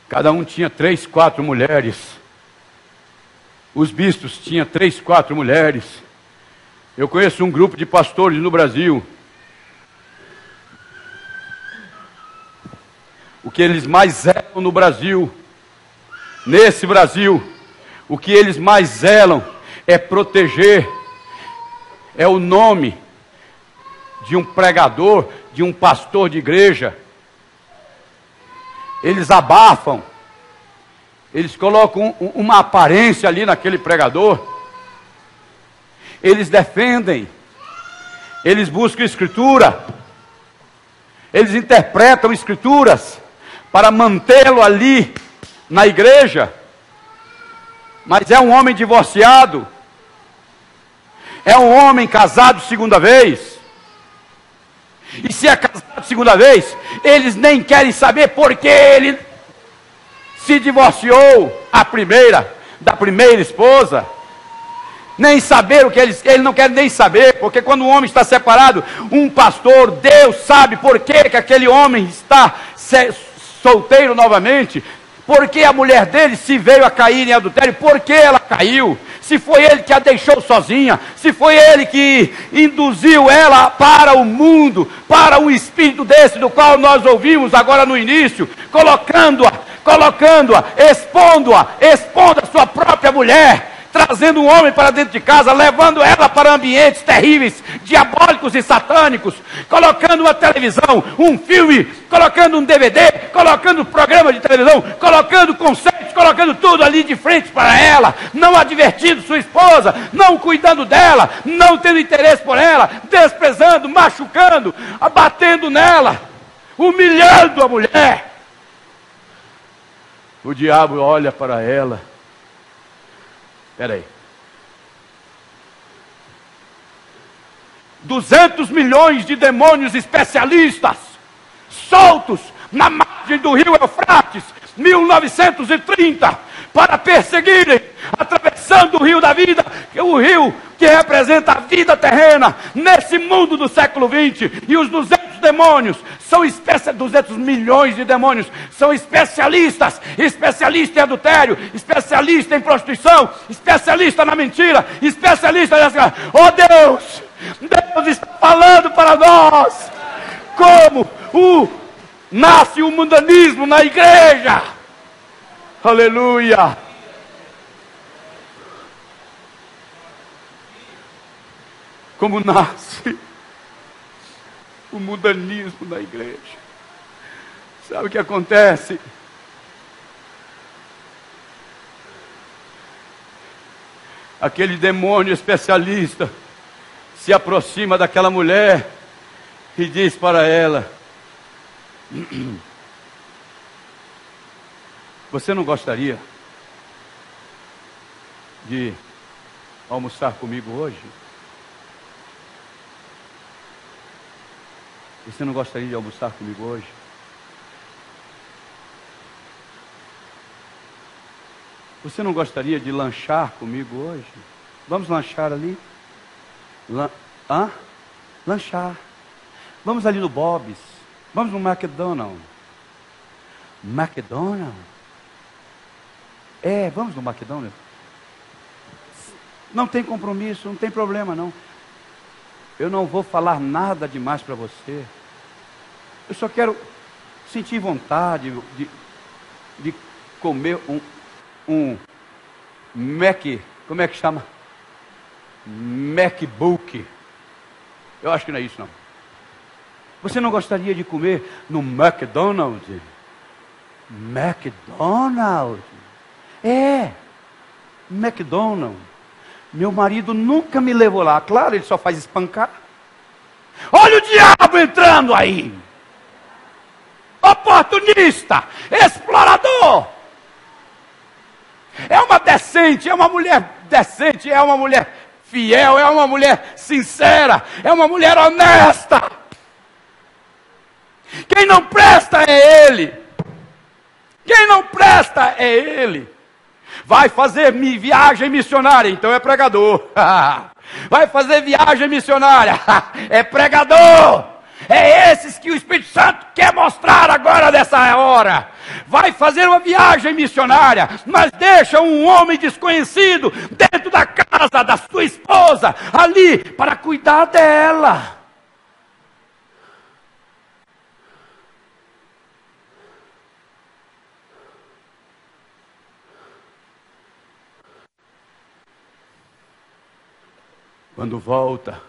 Speaker 1: cada um tinha 3, 4 mulheres. Os bispos tinham 3, 4 mulheres. Eu conheço um grupo de pastores no Brasil. O que eles mais zelam no Brasil, nesse Brasil, o que eles mais zelam é proteger, é o nome de um pregador, de um pastor de igreja. Eles abafam, eles colocam uma aparência ali naquele pregador, eles defendem, eles buscam escritura, eles interpretam escrituras para mantê-lo ali na igreja. Mas é um homem divorciado, é um homem casado segunda vez, e se é casado segunda vez, eles nem querem saber porque ele se divorciou da primeira esposa, nem saber o que ele não quer nem saber, porque quando um homem está separado, um pastor, Deus sabe por que aquele homem está solteiro novamente, porque a mulher dele se veio a cair em adultério, porque ela caiu, se foi ele que a deixou sozinha, se foi ele que induziu ela para o mundo, para um espírito desse do qual nós ouvimos agora no início, colocando-a, expondo a sua própria mulher, trazendo um homem para dentro de casa, levando ela para ambientes terríveis, diabólicos e satânicos, colocando uma televisão, um filme, colocando um DVD, colocando programa de televisão, colocando conceitos, colocando tudo ali de frente para ela, não advertindo sua esposa, não cuidando dela, não tendo interesse por ela, desprezando, machucando, abatendo nela, humilhando a mulher. O diabo olha para ela. Espera aí. 200 milhões de demônios especialistas soltos na margem do rio Eufrates, 1930, para perseguirem, atravessando o rio da vida, o rio que representa a vida terrena, nesse mundo do século 20, e os 200 demônios, 200 milhões de demônios, são especialistas em adultério, especialistas em prostituição, especialistas na mentira, especialistas nessa... Oh Deus, Deus está falando para nós, como nasce o mundanismo na igreja, aleluia, como nasce o mundanismo na igreja. Sabe o que acontece? Aquele demônio especialista se aproxima daquela mulher e diz para ela: você não gostaria de almoçar comigo hoje? Você não gostaria de almoçar comigo hoje? Você não gostaria de lanchar comigo hoje? Vamos lanchar ali? Lanchar. Vamos ali no Bob's. Vamos no McDonald's. McDonald's? Vamos no McDonald's. Não tem compromisso, não tem problema não. Eu não vou falar nada demais para você. Eu só quero sentir vontade de comer um Mac, como é que chama? MacBook. Eu acho que não é isso não. Você não gostaria de comer no McDonald's? McDonald's? McDonald's. Meu marido nunca me levou lá. Claro, ele só faz espancar. Olha o diabo entrando aí. Oportunista, explorador. É uma decente, é uma mulher decente, é uma mulher fiel, é uma mulher sincera, é uma mulher honesta. Quem não presta é ele. Quem não presta é ele. Vai fazer viagem missionária, então é pregador. Vai fazer viagem missionária, é pregador. É esses que o Espírito Santo quer mostrar agora nessa hora. Vai fazer uma viagem missionária, mas deixa um homem desconhecido dentro da casa da sua esposa, ali, para cuidar dela. Quando volta,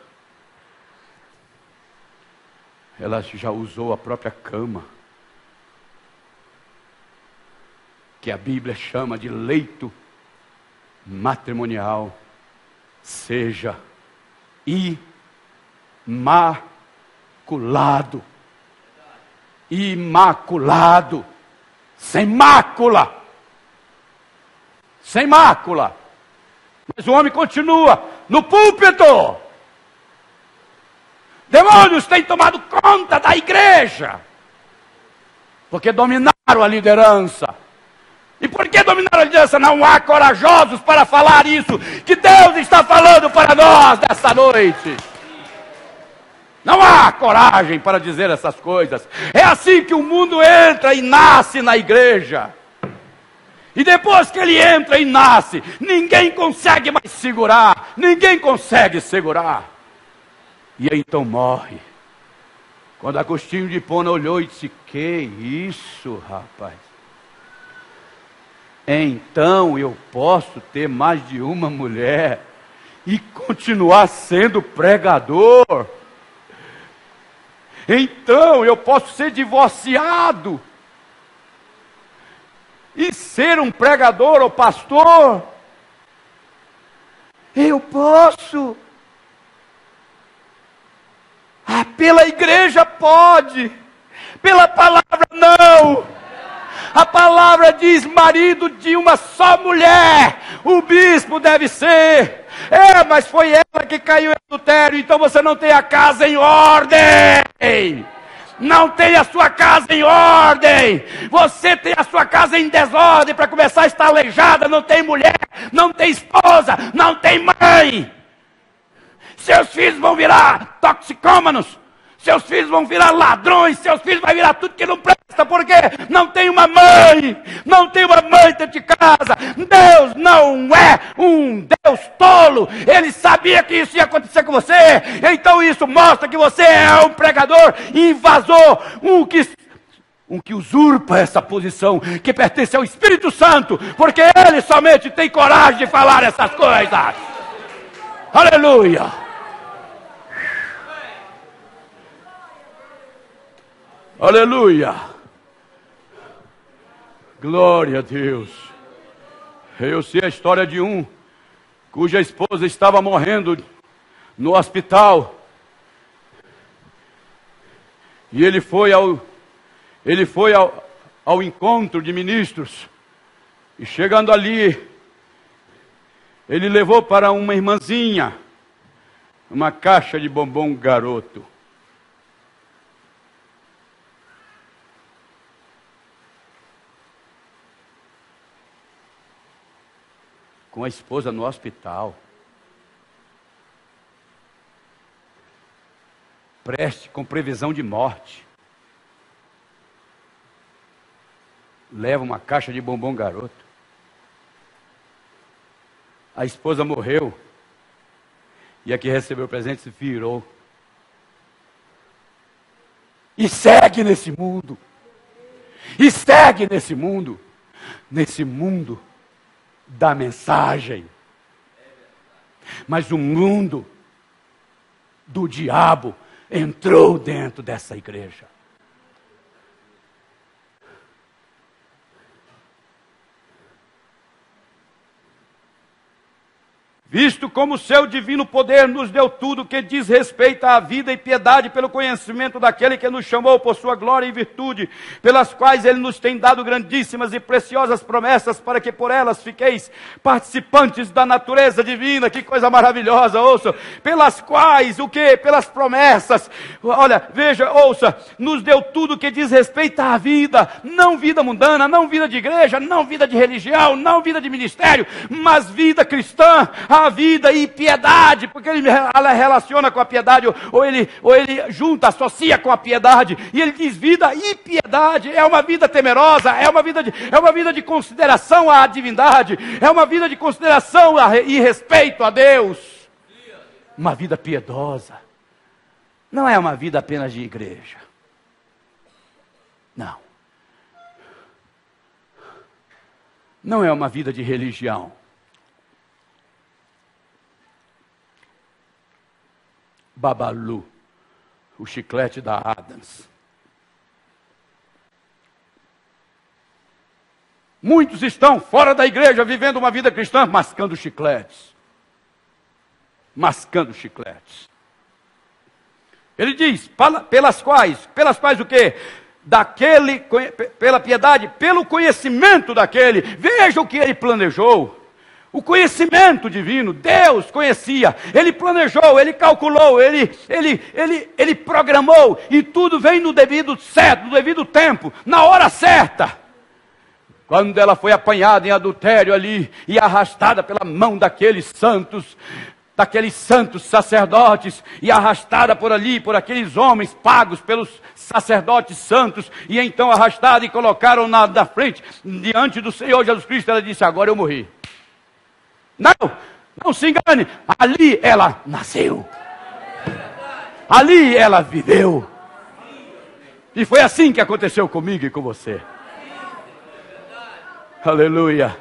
Speaker 1: ela já usou a própria cama, que a Bíblia chama de leito matrimonial. Seja imaculado. Imaculado. Sem mácula. Sem mácula. Mas o homem continua no púlpito. Demônios têm tomado conta da igreja, porque dominaram a liderança. E por que dominaram a liderança? Não há corajosos para falar isso que Deus está falando para nós nessa noite. Não há coragem para dizer essas coisas. É assim que o mundo entra e nasce na igreja. E depois que ele entra e nasce, ninguém consegue mais segurar. Ninguém consegue segurar. E aí então morre. Quando Agostinho de Hipona olhou e disse: que isso, rapaz?
Speaker 2: então eu posso ter mais de uma mulher e continuar sendo pregador. Então eu posso ser divorciado e ser um pregador ou pastor. Eu posso. Pela igreja pode, pela palavra não. A palavra diz: marido de uma só mulher, o bispo deve ser. Mas foi ela que caiu em adultério, então você não tem a casa em ordem. Não tem a sua casa em ordem. Você tem a sua casa em desordem. Para começar, está aleijada, não tem mulher, não tem esposa, não tem mãe. Seus filhos vão virar toxicômanos. Seus filhos vão virar ladrões. Seus filhos vão virar tudo que não presta. Porque não tem uma mãe. Não tem uma mãe dentro de casa. Deus não é um Deus tolo. Ele sabia que isso ia acontecer com você. Então isso mostra que você é um pregador invasor. Um que usurpa essa posição, que pertence ao Espírito Santo. Porque ele somente tem coragem de falar essas coisas. Aleluia. Aleluia! Glória a Deus! Eu sei a história de um cuja esposa estava morrendo no hospital. E ele foi ao encontro de ministros. E chegando ali, ele levou para uma irmãzinha uma caixa de bombom garoto. Com a esposa no hospital. Preste com previsão de morte. Leva uma caixa de bombom garoto. A esposa morreu. E a que recebeu o presente se virou. E segue nesse mundo. E segue nesse mundo. Nesse mundo da mensagem. Mas o mundo do diabo entrou dentro dessa igreja. Visto como o seu divino poder nos deu tudo que diz respeito à vida e piedade pelo conhecimento daquele que nos chamou por sua glória e virtude, pelas quais ele nos tem dado grandíssimas e preciosas promessas, para que por elas fiqueis participantes da natureza divina. Que coisa maravilhosa, ouça. Pelas quais, o quê? Pelas promessas. Olha, veja, ouça, nos deu tudo que diz respeito à vida, não vida mundana, não vida de igreja, não vida de religião, não vida de ministério, mas vida cristã, a vida e piedade, porque ela relaciona com a piedade, ou ele junta, associa com a piedade, e ele diz vida e piedade. É uma vida temerosa, é uma vida de consideração à divindade, é uma vida de consideração e respeito a Deus, uma vida piedosa. Não é uma vida apenas de igreja, não é uma vida de religião. Babalu, o chiclete da Adams. Muitos estão fora da igreja, vivendo uma vida cristã, mascando chicletes. Mascando chicletes. Ele diz, pelas quais o quê? Pela piedade, pelo conhecimento daquele. Veja o que ele planejou. O conhecimento divino, Deus conhecia, Ele planejou, Ele calculou, Ele programou, e tudo vem no devido certo, no devido tempo, na hora certa. Quando ela foi apanhada em adultério ali, e arrastada pela mão daqueles santos sacerdotes, e arrastada por ali, por aqueles homens pagos pelos sacerdotes santos, e então arrastada e colocaram na frente, diante do Senhor Jesus Cristo, ela disse: agora eu morri. Não se engane, ali ela nasceu, ali ela viveu, e foi assim que aconteceu comigo e com você. Aleluia.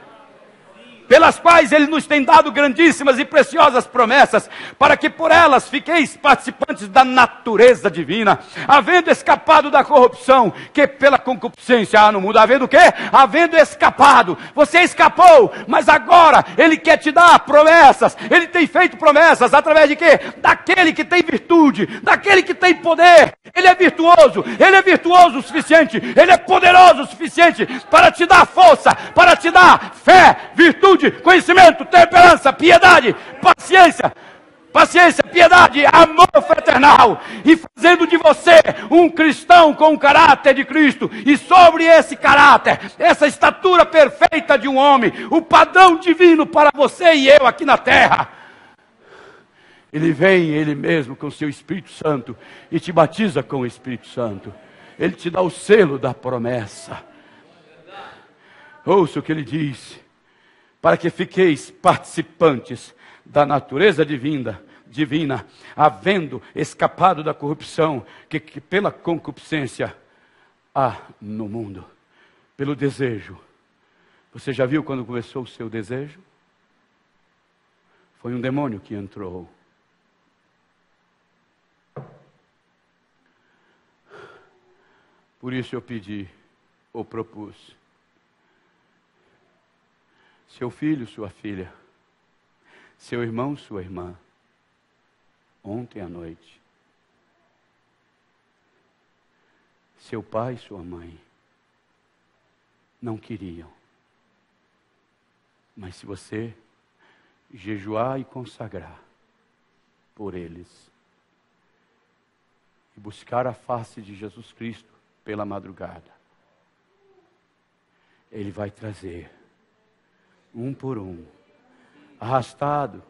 Speaker 2: Pelas quais Ele nos tem dado grandíssimas e preciosas promessas, para que por elas fiqueis participantes da natureza divina, havendo escapado da corrupção que pela concupiscência há no mundo. Havendo o quê? Havendo escapado. Você escapou, mas agora Ele quer te dar promessas. Ele tem feito promessas através de quê? Daquele que tem virtude, daquele que tem poder. Ele é virtuoso o suficiente, Ele é poderoso o suficiente para te dar força, para te dar fé, virtude, conhecimento, temperança, piedade, paciência, piedade, amor fraternal, e fazendo de você um cristão com o caráter de Cristo, e sobre esse caráter, essa estatura perfeita de um homem, o padrão divino para você e eu aqui na terra. Ele vem, Ele mesmo, com o seu Espírito Santo, e te batiza com o Espírito Santo. Ele te dá o selo da promessa. Ouça o que Ele diz: para que fiqueis participantes da natureza divina, havendo escapado da corrupção que pela concupiscência há no mundo. Pelo desejo. Você já viu quando começou o seu desejo? Foi um demônio que entrou. Por isso eu pedi, ou propus, seu filho, sua filha, seu irmão, sua irmã, ontem à noite, seu pai e sua mãe, não queriam. Mas se você jejuar e consagrar por eles, e buscar a face de Jesus Cristo pela madrugada, Ele vai trazer, um por um, arrastado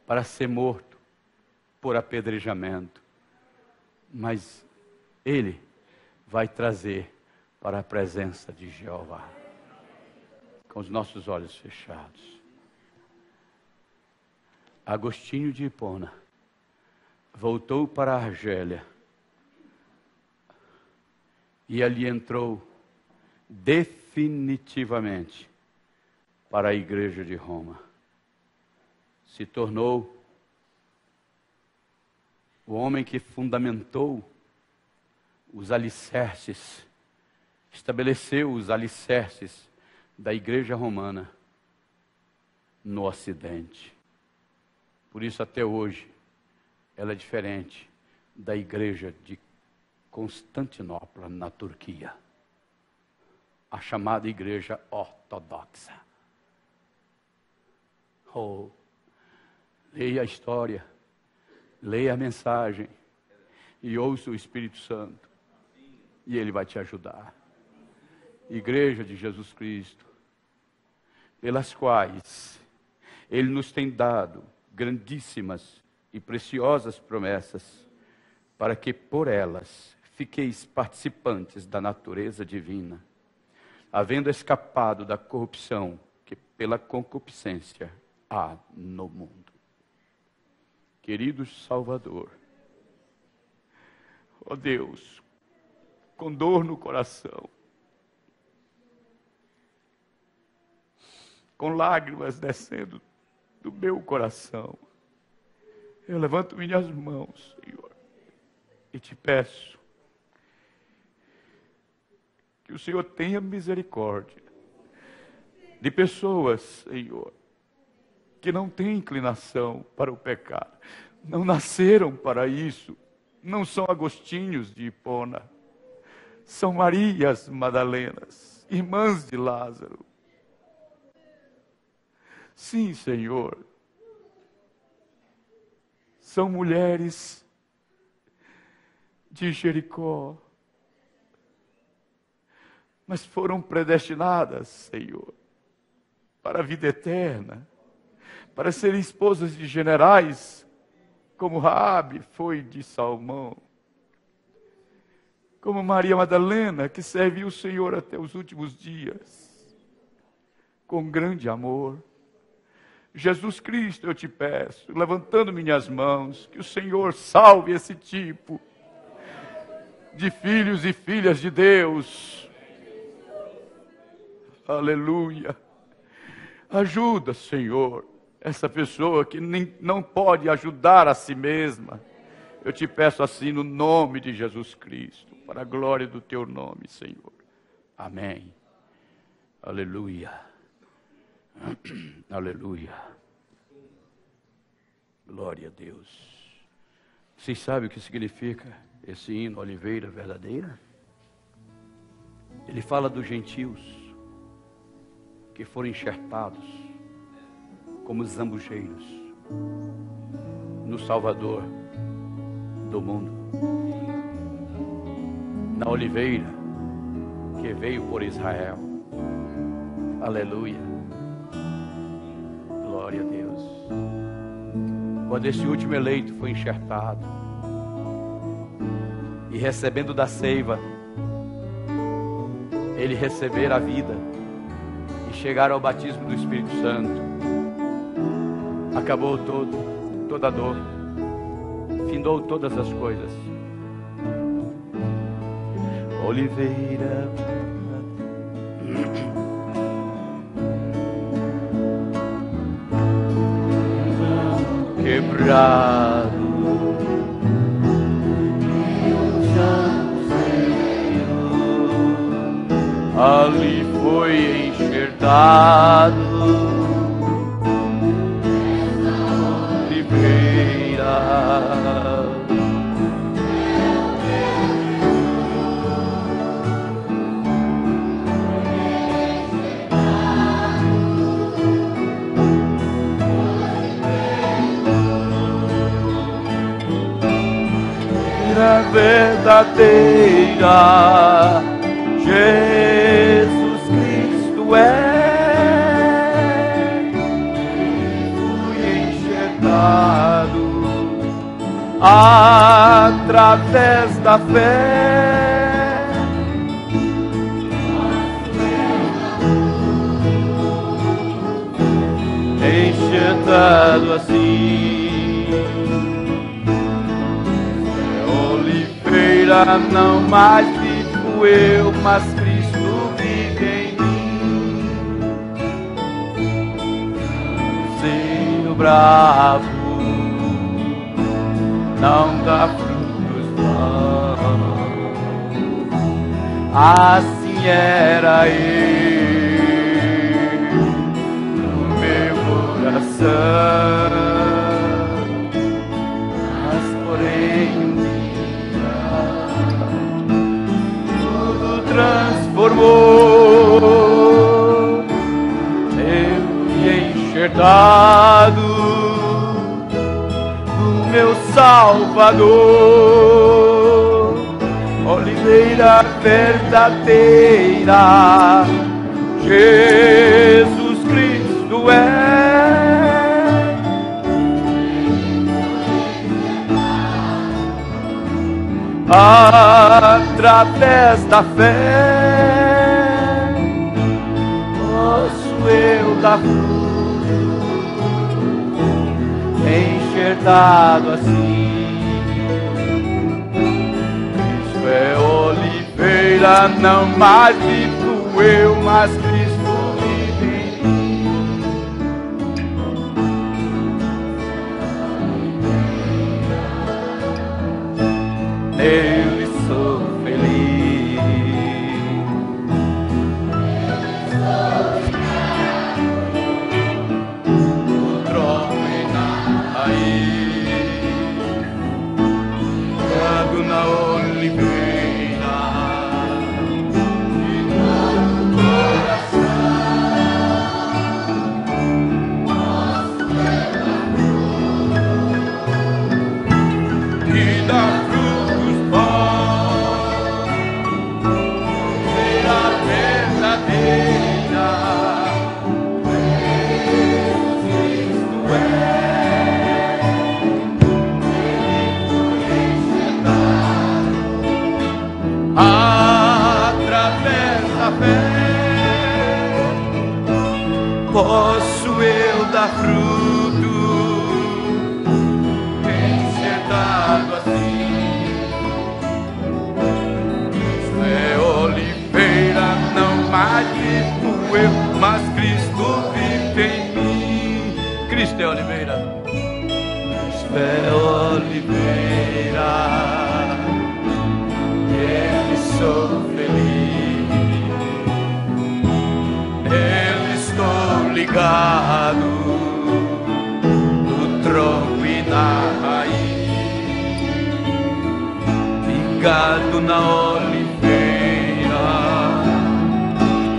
Speaker 2: para ser morto por apedrejamento, mas Ele vai trazer para a presença de Jeová, com os nossos olhos fechados. Agostinho de Hipona voltou para a Argélia e ali entrou definitivamente para a igreja de Roma. Se tornou o homem que fundamentou os alicerces, estabeleceu os alicerces da igreja romana no Ocidente. Por isso até hoje ela é diferente da igreja de Constantinopla, na Turquia, a chamada igreja ortodoxa. Oh, leia a história, leia a mensagem e ouça o Espírito Santo, e Ele vai te ajudar. Igreja de Jesus Cristo, pelas quais Ele nos tem dado grandíssimas e preciosas promessas, para que por elas fiqueis participantes da natureza divina, havendo escapado da corrupção que pela concupiscência há no mundo. Querido Salvador, ó Deus, com dor no coração, com lágrimas descendo do meu coração, eu levanto minhas mãos, Senhor, e te peço que o Senhor tenha misericórdia de pessoas, Senhor, que não têm inclinação para o pecado, não nasceram para isso, não são Agostinhos de Hipona, são Marias Madalenas, irmãs de Lázaro. Sim, Senhor, são mulheres de Jericó, mas foram predestinadas, Senhor, para a vida eterna, para serem esposas de generais, como Raabe foi de Salmão, como Maria Madalena, que serviu o Senhor até os últimos dias, com grande amor. Jesus Cristo, eu te peço, levantando minhas mãos, que o Senhor salve esse tipo de filhos e filhas de Deus,
Speaker 1: Aleluia. Ajuda, Senhor, essa pessoa que não pode ajudar a si mesma. Eu te peço assim no nome de Jesus Cristo, para a glória do teu nome, Senhor. Amém. Aleluia. Aleluia. Glória a Deus. Vocês sabem o que significa esse hino Oliveira Verdadeira? Ele fala dos gentios que foram enxertados como zambujeiros no Salvador do mundo, na oliveira que veio por Israel. Aleluia. Glória a Deus. Quando esse último eleito foi enxertado e recebendo da seiva, ele receber a vida e chegar ao batismo do Espírito Santo, acabou toda a dor, findou todas as coisas. Oliveira quebrado, ali foi enxertado, oliveira. Verdadeira, Jesus Cristo fui enxertado através da fé, enxertado assim. Não mais vivo eu, mas Cristo vive em mim. Ser bravo não dá frutos bons. Assim era eu no meu coração, mas porém transformou, eu fui enxertado no meu Salvador, oliveira verdadeira, Jesus Cristo através da fé, posso eu dar fruto, enxertado assim. Cristo é oliveira, não mais vivo eu, mas Cristo vive em mim. Nele sou feliz. Outro homem na raiz, trago na oliveira e no coração, e dá frutos bons, será verdadeira, Cristo através da fé, posso eu dar fruto, enxertado assim. Cristo é oliveira, não mais vivo
Speaker 2: eu, mas Cristo vive em mim. Cristo é oliveira, Cristo é oliveira, Ele sou feliz, Ele estou ligado no tronco e na raiz, ligado na oliveira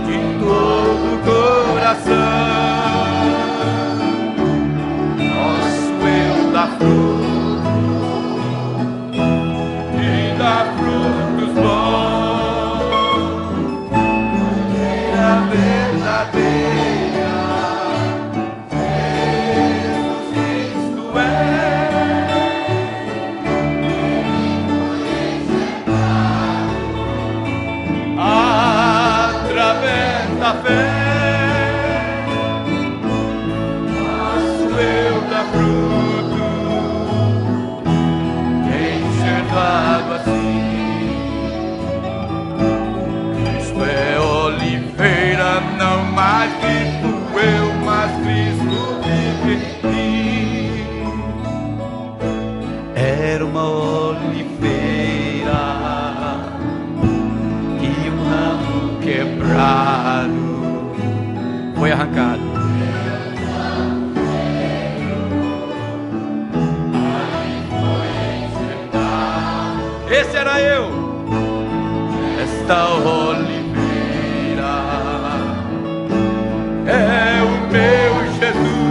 Speaker 2: de todo o coração. Nosso eu dá fruto e dá frutos bons, é a verdadeira. Jesus Cristo é através da fé. Nosso eu dá fruto, enxergado assim. Cristo é oliveira, não mais vivo eu, mas Cristo vive em mim. Era uma oliveira e um ramo quebrado foi arrancado. Esse era eu, esta oliveira é o meu Jesus.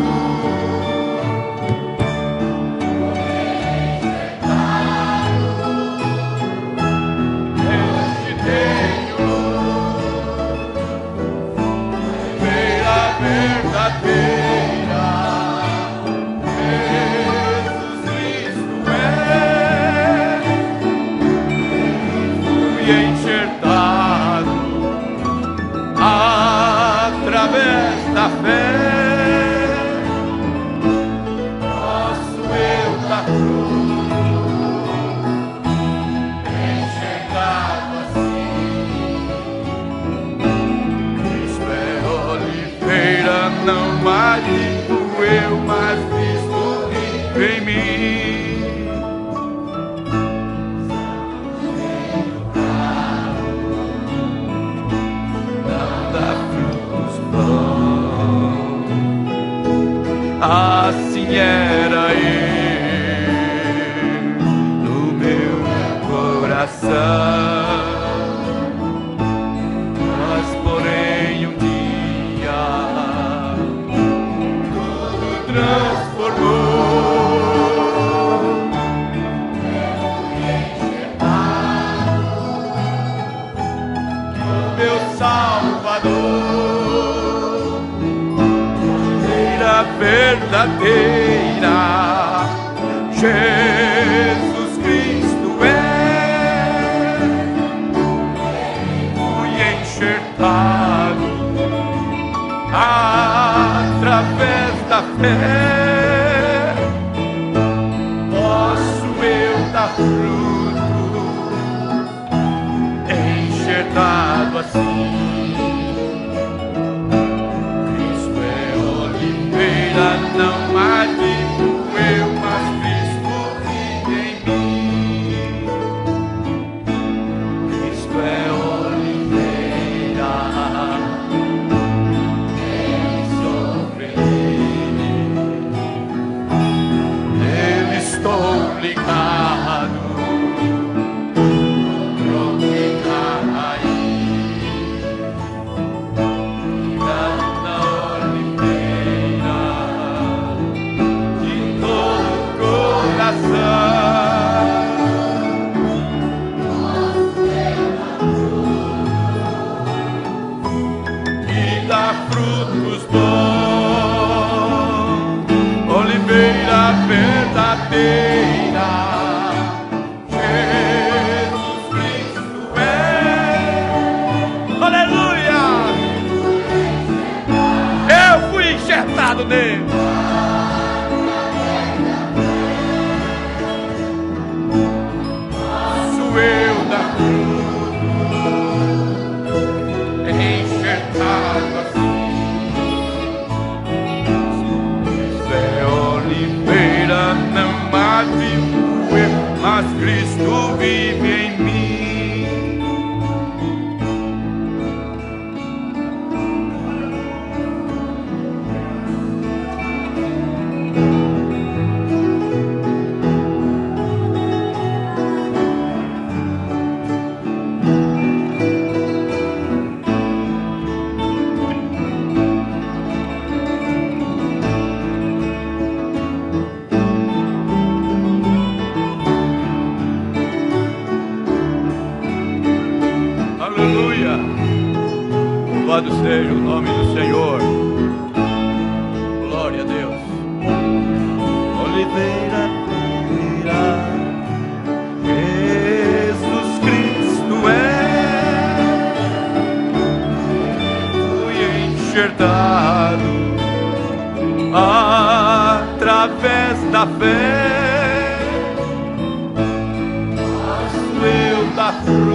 Speaker 2: Este tenho, oliveira verdadeira. Jesus Cristo é, fui enxertado através da fé. Nosso eu dá fruto, enxergado assim. Cristo é oliveira, não mais vivo eu, mas Cristo vive em mim. Não dá frutos bons, assim era eu no meu coração. Mas porém um dia tudo transformou. Meu Salvador, oliveira verdadeira, Jesus Cristo é, fui enxertado através da fé. Posso eu dar fruto, enxertado assim. Cristo é oliveira, não mais vivo eu, mas Cristo vive em mim. Cristo é oliveira, Ele sou feliz, Ele estou ligado. Frutos bons, oliveira verdadeira, Jesus Cristo é, aleluia, eu fui enxertado nele. Sou eu da cruz, enxertado assim. Aleluia. Louvado seja o nome do Senhor. Glória a Deus. Oliveira, Jesus Cristo fui enxertado através da fé, posso eu dar fruto,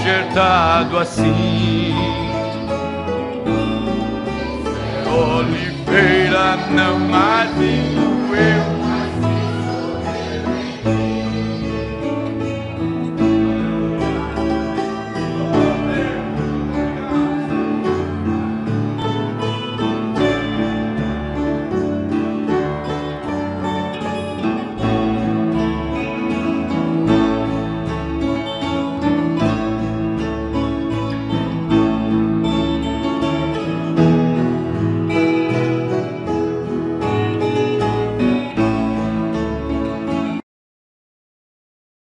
Speaker 2: enxertado assim. Oliveira não há vinho, eu